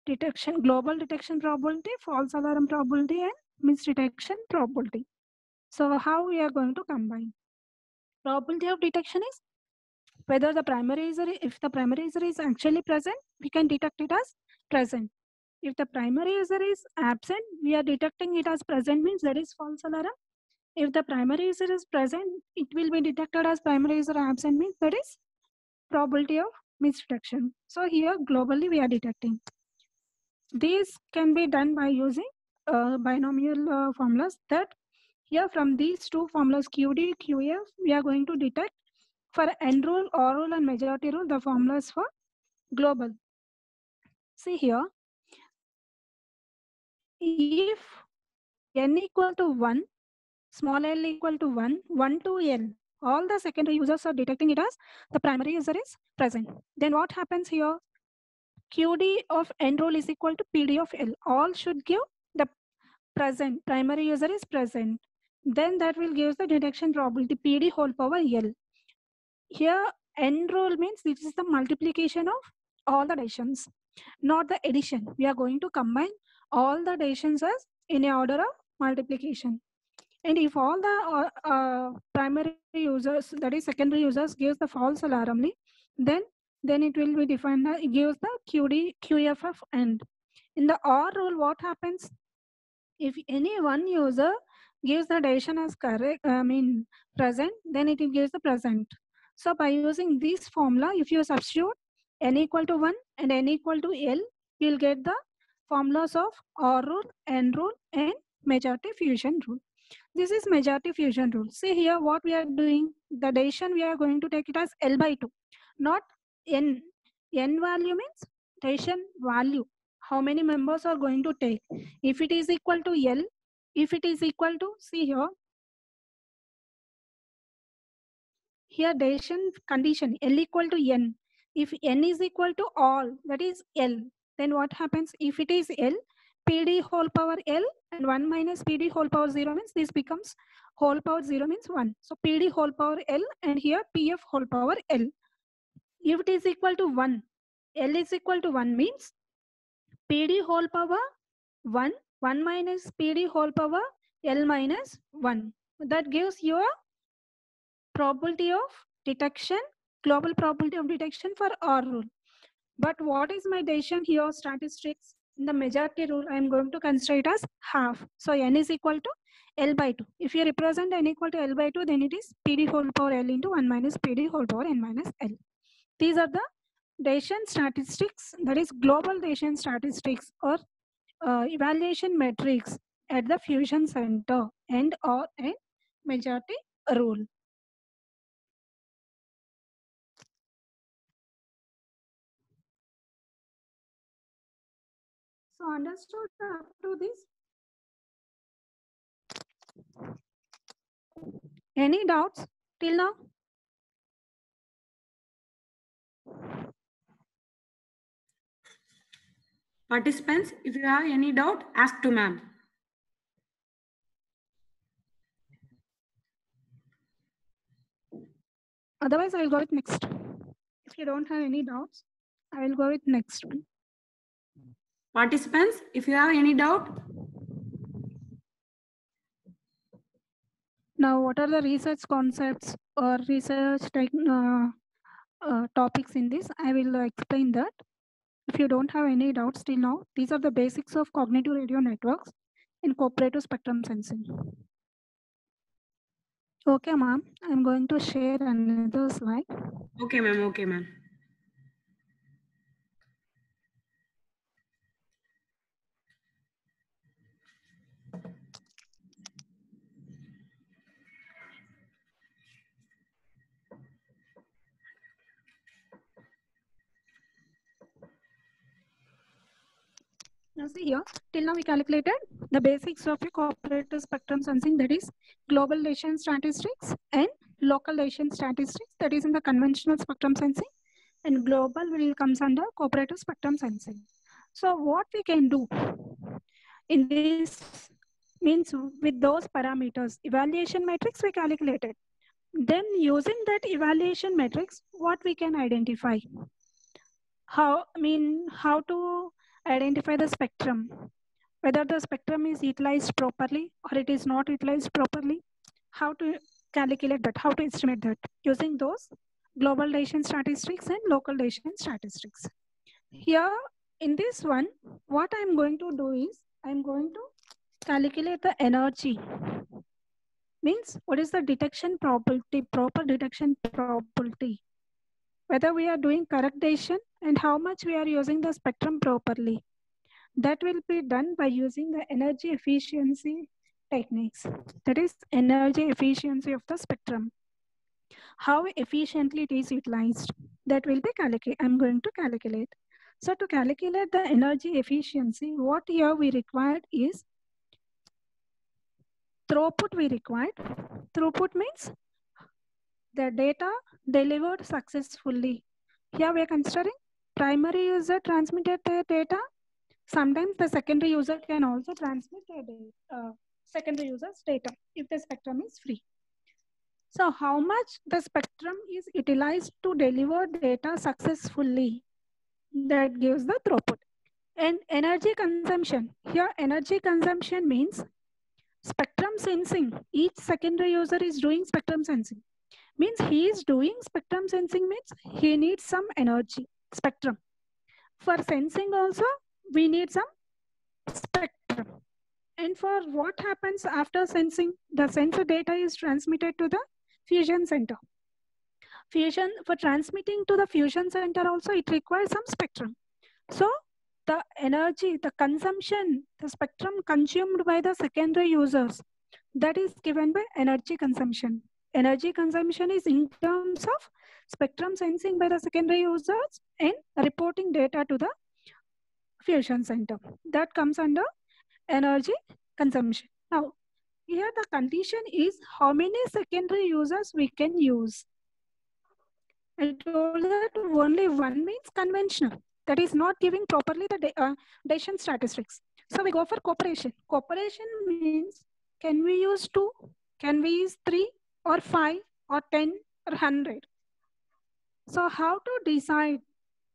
S4: detection, global detection probability, false alarm probability, and misdetection probability. So how we are going to combine? Probability of detection is whether the primary user, if the primary user is actually present, we can detect it as present. If the primary user is absent, we are detecting it as present, means that is false alarm. If the primary user is present, it will be detected as primary user absent, means that is probability of misdetection. So here globally we are detecting. These can be done by using binomial formulas. That here from these two formulas QD, QF, we are going to detect for end rule, OR rule and majority rule, the formulas for global. See here, if n equal to 1, small l equal to 1, 1 to l, all the secondary users are detecting it as the primary user is present. Then what happens here? QD of end rule is equal to PD of L. All should give the present, primary user is present. Then that will give the detection probability PD whole power L. Here end rule means this is the multiplication of all the decisions, not the addition. We are going to combine all the decisions as in a order of multiplication. And if all the primary users, that is secondary users, gives the false alarm, then it will be defined, it gives the QD, QF of end. In the OR rule, what happens? If any one user gives the decision as correct, present, then it gives the present. So by using this formula, if you substitute n equal to 1 and n equal to L, you'll get the formulas of OR rule, end rule, and majority fusion rule. This is majority fusion rule. See here what we are doing. The decision we are going to take it as L by 2, not n. N value means decision value. How many members are going to take? If it is equal to L, if it is equal to, see here decision condition L equal to n. If n is equal to all, that is L, then what happens? If it is L, PD whole power L and 1 minus PD whole power 0 means this becomes whole power 0 means 1. So PD whole power L and here PF whole power L. If it is equal to 1, L is equal to 1 means PD whole power 1, 1 minus PD whole power L minus 1. That gives you a probability of detection, global probability of detection for OR rule. But what is my decision here? Statistics. In the majority rule, I am going to consider it as half. So n is equal to L by 2. If you represent n equal to L by 2, then it is PD whole power L into 1 minus PD whole power n minus L. These are the decision statistics, that is global decision statistics or evaluation metrics at the fusion center and or a majority rule. So understood up to this? Any doubts till now?
S2: Participants, if you have any doubt, ask to ma'am.
S4: Otherwise, I will go with next. If you don't have any doubts, I will go with next one.
S2: Participants, if you have any doubt,
S4: now what are the research concepts or research topics in this? I will explain that. If you don't have any doubts till now, these are the basics of cognitive radio networks in cooperative spectrum sensing. Okay, ma'am. I'm going to share another slide.
S2: okay, ma'am. Okay, ma'am.
S4: Now see here, till now we calculated the basics of a cooperative spectrum sensing, that is global Bayesian statistics and local Bayesian statistics, that is in the conventional spectrum sensing, and global will comes under cooperative spectrum sensing. So what we can do in this means with those parameters, evaluation matrix we calculated. Then using that evaluation matrix, what we can identify? How to identify the spectrum, whether the spectrum is utilized properly or it is not utilized properly, how to calculate that, how to estimate that using those global Bayesian statistics and local Bayesian statistics. Here in this one, what I'm going to do is I'm going to calculate the energy. Means what is the detection probability, proper detection probability, whether we are doing correct detection and how much we are using the spectrum properly. That will be done by using the energy efficiency techniques. That is energy efficiency of the spectrum. How efficiently it is utilized. That will be calculated. I'm going to calculate. So to calculate the energy efficiency, what here we required is throughput we required. Throughput means the data delivered successfully. Here we are considering primary user transmitted the data. Sometimes the secondary user can also transmit the secondary user's data if the spectrum is free. So how much the spectrum is utilized to deliver data successfully, that gives the throughput. And energy consumption, here energy consumption means spectrum sensing. Each secondary user is doing spectrum sensing. Means he is doing spectrum sensing means he needs some energy, spectrum. For sensing also, we need some spectrum. And for what happens after sensing, the sensor data is transmitted to the fusion center. Fusion, for transmitting to the fusion center also, it requires some spectrum. So the energy, the consumption, the spectrum consumed by the secondary users, that is given by energy consumption. Energy consumption is in terms of spectrum sensing by the secondary users and reporting data to the fusion center. That comes under energy consumption. Now, here the condition is how many secondary users we can use. I told that only one means conventional. That is not giving properly the Bayesian statistics. So we go for cooperation. Cooperation means can we use 2, can we use 3 or 5 or 10 or 100. So how to decide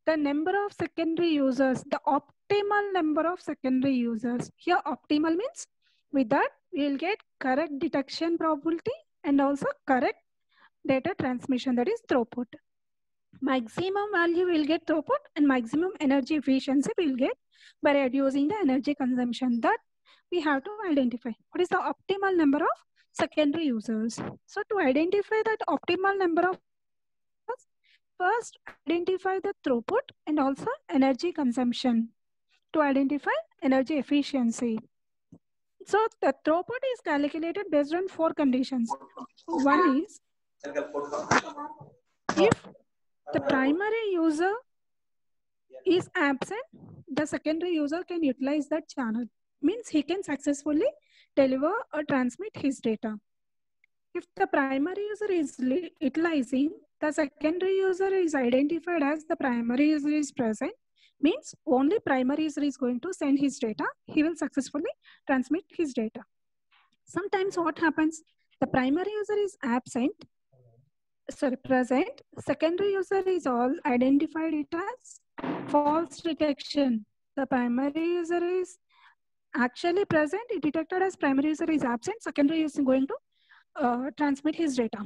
S4: the number of secondary users, the optimal number of secondary users. Here optimal means with that we will get correct detection probability and also correct data transmission, that is throughput. Maximum value will get throughput and maximum energy efficiency will get by reducing the energy consumption. That we have to identify. What is the optimal number of secondary users? So to identify that optimal number of, first identify the throughput and also energy consumption to identify energy efficiency. So the throughput is calculated based on 4 conditions. One is if the primary user is absent, the secondary user can utilize that channel. Means he can successfully deliver or transmit his data. If the primary user is utilizing, the secondary user is identified as the primary user is present, means only primary user is going to send his data. He will successfully transmit his data. Sometimes what happens, the primary user is present, secondary user is all identified it as false detection. The primary user is actually present, it detected as primary user is absent, secondary is going to transmit his data.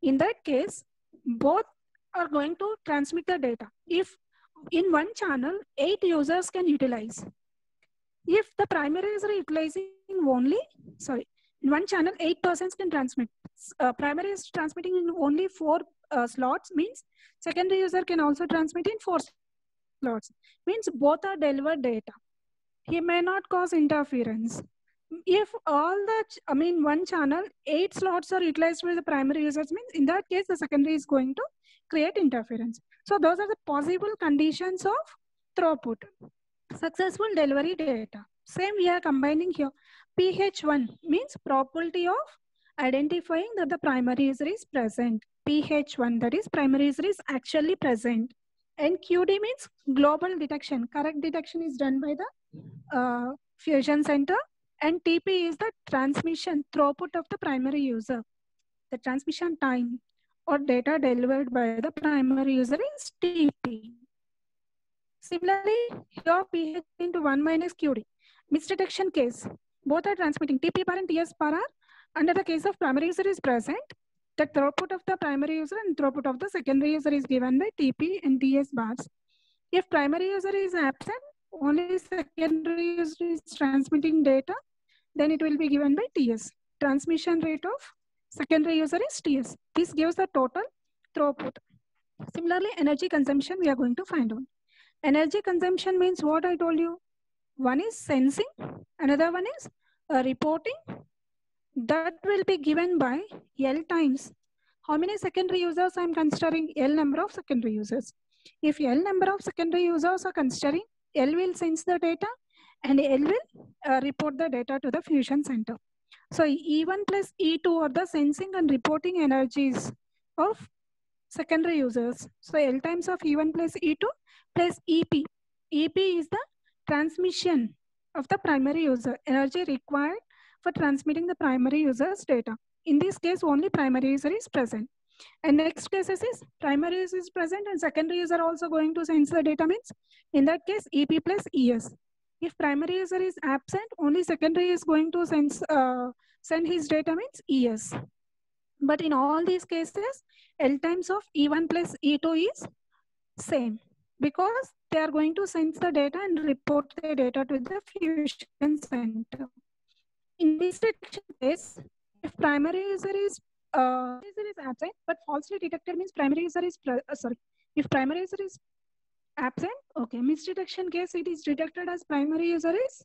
S4: In that case, both are going to transmit the data. If in one channel, 8 users can utilize. If the primary user utilizing only, in one channel, 8 persons can transmit. Primary is transmitting in only 4 slots, means secondary user can also transmit in 4 slots. Means both are delivered data. He may not cause interference. If all the, one channel, 8 slots are utilized by the primary users, means in that case, the secondary is going to create interference. So those are the possible conditions of throughput. Successful delivery data. Same we are combining here. PH1 means probability of identifying that the primary user is present. PH1, that is primary user is actually present. And QD means global detection. Correct detection is done by the fusion center. And TP is the transmission throughput of the primary user. The transmission time or data delivered by the primary user is TP. Similarly, here PH into 1 minus QD. Misdetection case. Both are transmitting. TP bar and TS bar are under the case of primary user is present. The throughput of the primary user and throughput of the secondary user is given by TP and TS bars. If primary user is absent, only secondary user is transmitting data, then it will be given by TS. Transmission rate of secondary user is TS. This gives the total throughput. Similarly, energy consumption we are going to find out. Energy consumption means what I told you. One is sensing, another one is reporting. That will be given by L times. How many secondary users I am considering? L number of secondary users. If L number of secondary users are considering, L will sense the data and L will report the data to the fusion center. So E1 plus E2 are the sensing and reporting energies of secondary users. So L times of E1 plus E2 plus EP. EP is the transmission of the primary user, energy required for transmitting the primary user's data. In this case, only primary user is present. And next case is primary user is present and secondary user also going to sense the data, means in that case EP plus ES. If primary user is absent, only secondary is going to send his data, means ES. But in all these cases, L times of E1 plus E2 is same, because they are going to sense the data and report the data to the fusion center. In this detection case, if primary user is absent but falsely detected, means primary user is if primary user is absent, okay, misdetection case, it is detected as primary user is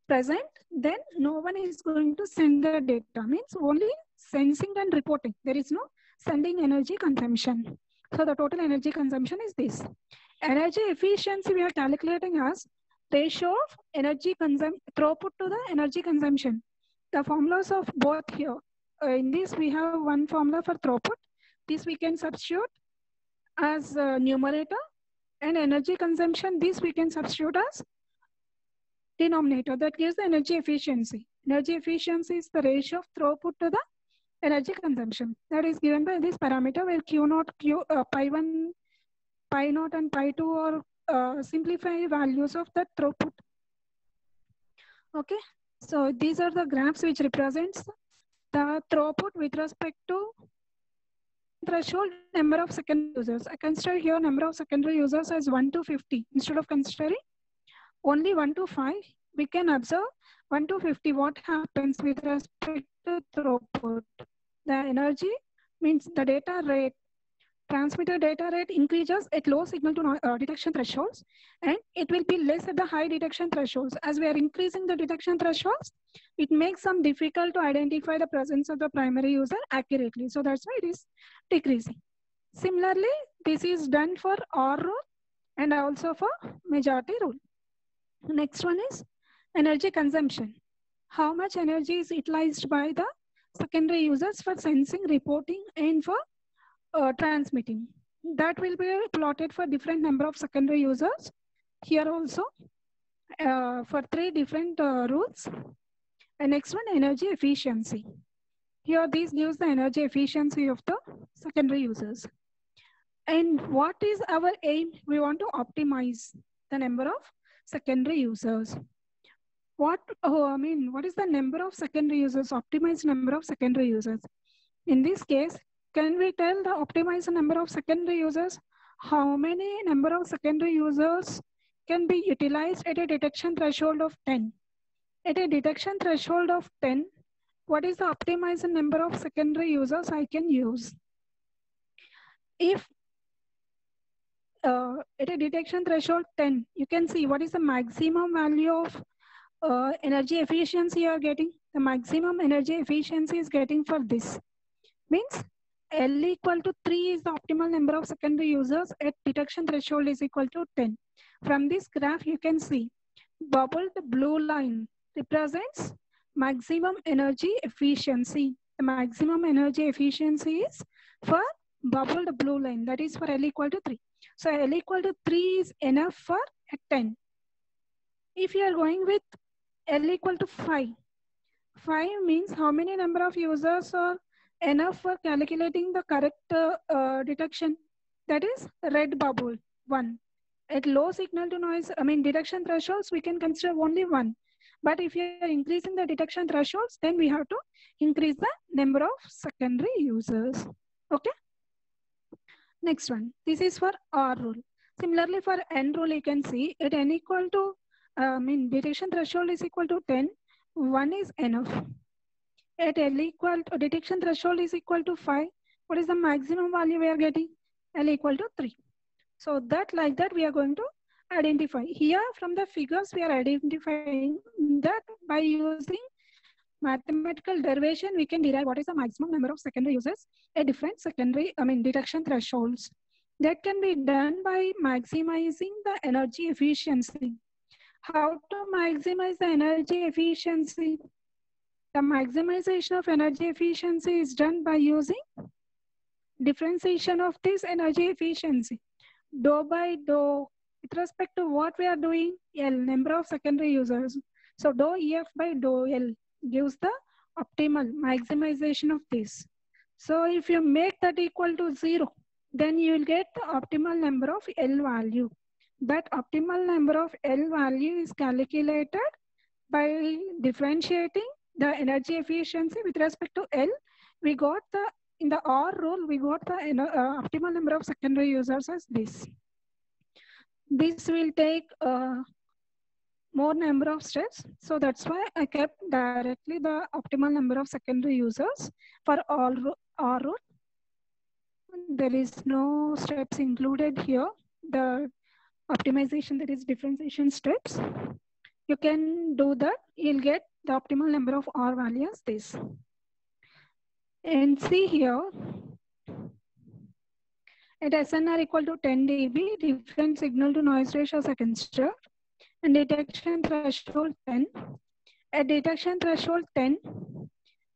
S4: present, then no one is going to send the data, means only sensing and reporting. There is no sending energy consumption. So the total energy consumption is this. Energy efficiency we are calculating as ratio of energy throughput to the energy consumption. The formulas of both here. In this we have one formula for throughput. This we can substitute as numerator, and energy consumption, this we can substitute as denominator. That gives the energy efficiency. Energy efficiency is the ratio of throughput to the energy consumption. That is given by this parameter where Q0, pi1, pi0 and pi2 are simplified values of the throughput. Okay, so these are the graphs which represents the throughput with respect to threshold number of secondary users. I consider here number of secondary users as 1 to 50. Instead of considering only 1 to 5, we can observe 1 to 50. What happens with respect to throughput? The energy means the data rate, transmitter data rate increases at low signal to detection thresholds, and it will be less at the high detection thresholds. As we are increasing the detection thresholds, it makes some difficult to identify the presence of the primary user accurately. So that's why it is decreasing. Similarly, this is done for OR rule and also for majority rule. Next one is energy consumption. How much energy is utilized by the secondary users for sensing, reporting, and for transmitting. That will be plotted for different number of secondary users. Here also for 3 different rules. And next one, energy efficiency. Here this gives the energy efficiency of the secondary users. And what is our aim? We want to optimize the number of secondary users. What is the number of secondary users? Optimized number of secondary users. In this case, can we tell the optimized number of secondary users? How many number of secondary users can be utilized at a detection threshold of 10? At a detection threshold of 10, what is the optimized number of secondary users I can use? If at a detection threshold 10, you can see what is the maximum value of energy efficiency you are getting. The maximum energy efficiency is getting for this. Means L equal to 3 is the optimal number of secondary users at detection threshold is equal to 10. From this graph, you can see bubbled blue line represents maximum energy efficiency. The maximum energy efficiency is for bubbled blue line, that is for L equal to 3. So L equal to 3 is enough for 10. If you are going with L equal to 5, 5 means how many number of users are enough for calculating the correct detection? That is red bubble, 1. At low signal to noise, detection thresholds, we can consider only 1. But if you are increasing the detection thresholds, then we have to increase the number of secondary users. Okay. Next one, this is for R rule. Similarly for N rule, you can see at N equal to, detection threshold is equal to 10, 1 is enough. At L equal to, detection threshold is equal to 5, what is the maximum value we are getting? L equal to 3. So that like that we are going to identify. Here from the figures we are identifying that by using mathematical derivation we can derive what is the maximum number of secondary users at different secondary detection thresholds. That can be done by maximizing the energy efficiency. How to maximize the energy efficiency? The maximization of energy efficiency is done by using differentiation of this energy efficiency. Dou by dou, with respect to what we are doing, L, number of secondary users. So dou EF by dou L gives the optimal maximization of this. So if you make that equal to 0, then you will get the optimal number of L value. That optimal number of L value is calculated by differentiating the energy efficiency with respect to L. We got the, in the R rule, we got the optimal number of secondary users as this. This will take more number of steps. So that's why I kept directly the optimal number of secondary users for all R rule. There is no steps included here. The optimization, that is differentiation steps. You can do that. You'll get the optimal number of R values this. And see here, at SNR equal to 10 dB, different signal to noise ratios are considered. And detection threshold 10. At detection threshold 10,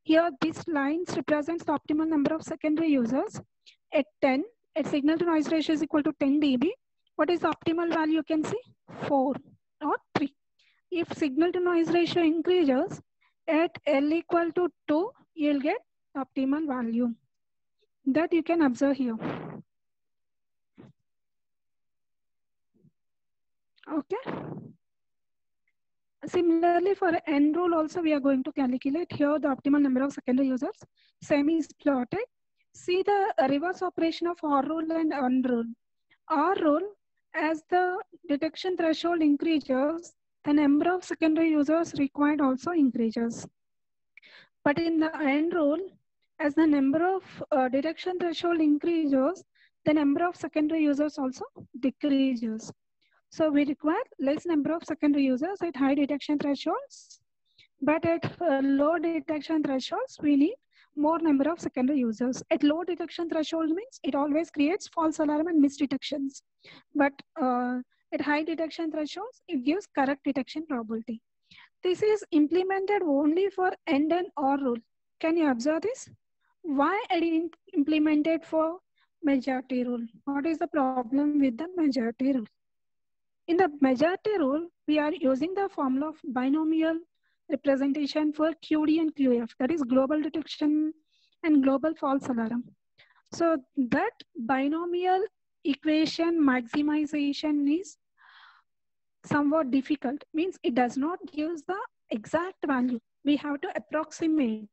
S4: here this lines represents the optimal number of secondary users. At 10, at signal to noise ratio is equal to 10 dB. What is the optimal value? You can see 4 or 3. If signal to noise ratio increases, at L equal to 2, you'll get optimal value. That you can observe here. Okay. Similarly, for N rule also, we are going to calculate here the optimal number of secondary users. Same is plotted. See the reverse operation of R rule and N rule. R rule, as the detection threshold increases, the number of secondary users required also increases. But in the N rule, as the number of detection threshold increases, the number of secondary users also decreases. So we require less number of secondary users at high detection thresholds, but at low detection thresholds, we need more number of secondary users. At low detection threshold means it always creates false alarm and misdetections. But at high detection thresholds, it gives correct detection probability. This is implemented only for AND and OR rule. Can you observe this? Why I didn't implement it for majority rule? What is the problem with the majority rule? In the majority rule, we are using the formula of binomial representation for QD and QF, that is global detection and global false alarm. So that binomial equation maximization is somewhat difficult, means it does not give the exact value. We have to approximate.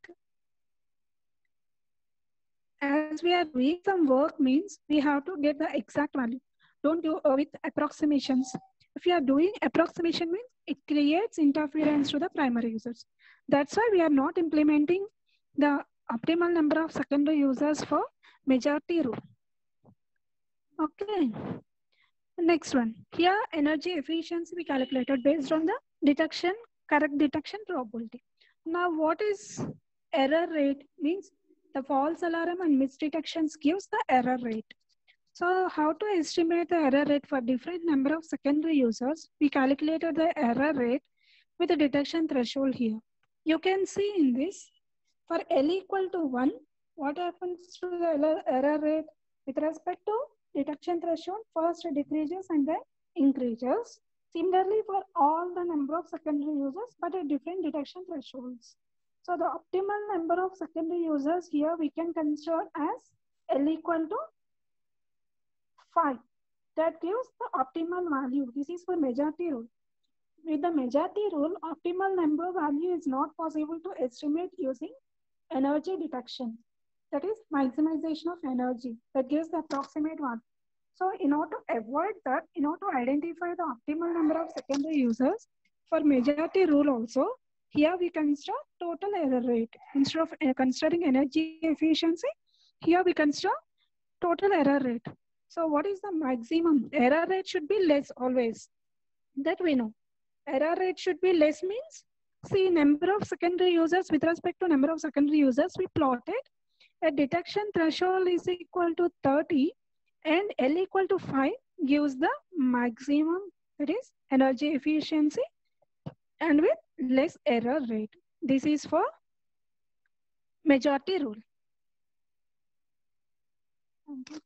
S4: As we are doing some work means we have to get the exact value. Don't do with approximations. If you are doing approximation means it creates interference to the primary users. That's why we are not implementing the optimal number of secondary users for majority rule. Okay. Next one. Here energy efficiency we calculated based on the detection, correct detection probability. Now what is error rate? Means the false alarm and misdetections gives the error rate. So how to estimate the error rate for different number of secondary users? We calculated the error rate with the detection threshold here. You can see in this, for L equal to 1, what happens to the error rate with respect to detection threshold? First it decreases and then increases. Similarly for all the number of secondary users, but at different detection thresholds. So the optimal number of secondary users here we can consider as L equal to 5. That gives the optimal value. This is for majority rule. With the majority rule, optimal number value is not possible to estimate using energy detection. That is maximization of energy. That gives the approximate one. So in order to avoid that, in order to identify the optimal number of secondary users, for majority rule also, here we consider total error rate. Instead of considering energy efficiency, here we consider total error rate. So what is the maximum? Error rate should be less always. That we know. Error rate should be less means, see number of secondary users with respect to number of secondary users we plotted. A detection threshold is equal to 30 and L equal to 5 gives the maximum, that is energy efficiency and with less error rate. This is for majority rule. Okay.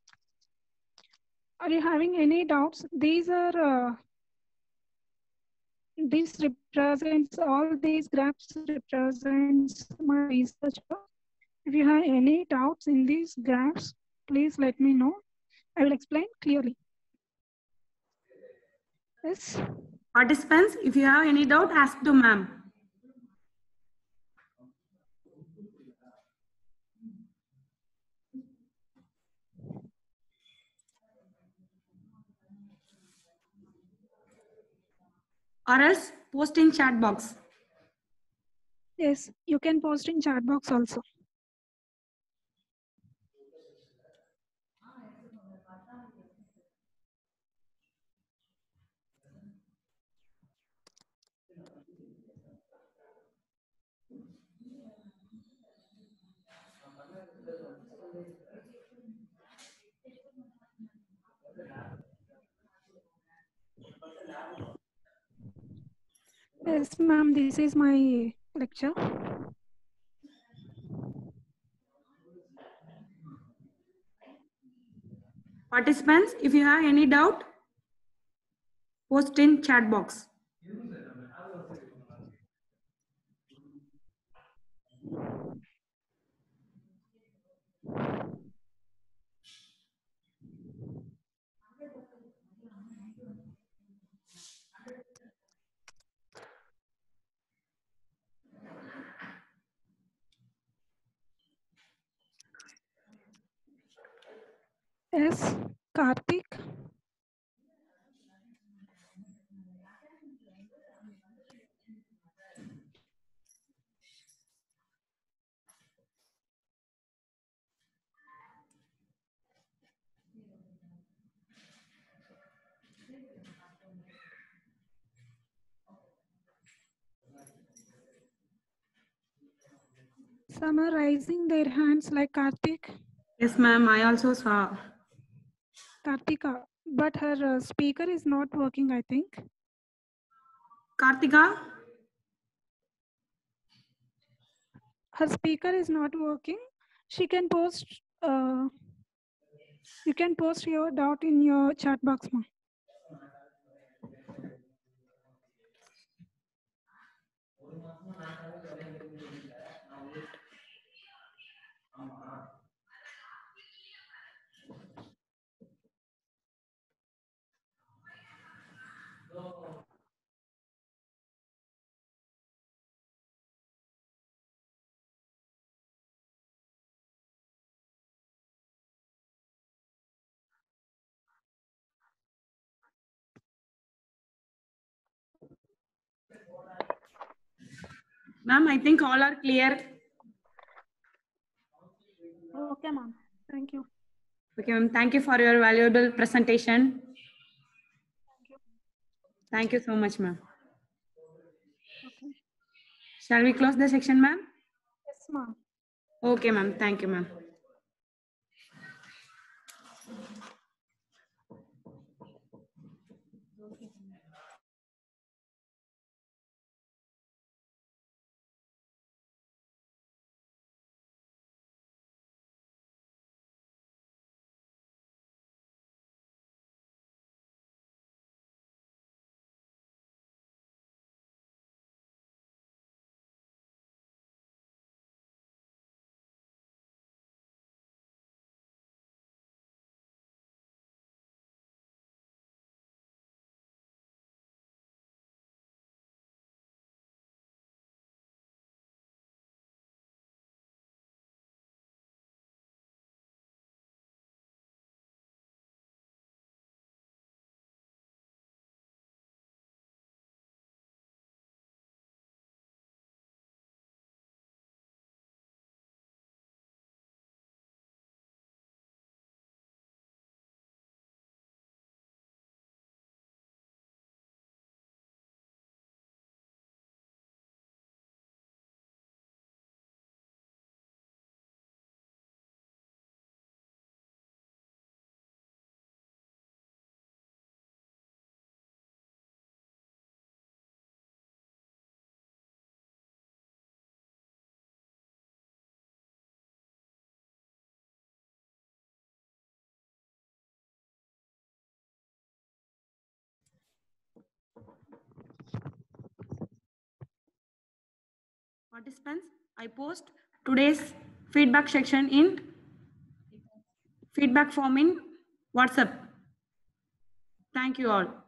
S4: Are you having any doubts? These are this represents, all these graphs represents my research work. If you have any doubts in these graphs, please let me know. I will explain clearly. Yes.
S2: Participants, if you have any doubt, ask to ma'am. Or else post in chat box.
S4: Yes, you can post in chat box also. Yes, ma'am, this is my lecture.
S2: Participants, if you have any doubt, post in chat box.
S4: Yes, Karthik. Some are raising their hands like Karthik,
S2: Yes, ma'am. I also saw.
S4: Kartika, but her speaker is not working, I think.
S2: Kartika?
S4: Her speaker is not working. She can post, you can post your doubt in your chat box, ma'am.
S2: Ma'am, I think all are clear.
S4: Okay, ma'am. Thank you.
S2: Okay, ma'am. Thank you for your valuable presentation. Thank you so much, ma'am.
S4: Okay.
S2: Shall we close the section, ma'am?
S4: Yes, ma'am.
S2: Okay, ma'am. Thank you, ma'am. Participants, I post today's feedback section in feedback form in WhatsApp. Thank you all.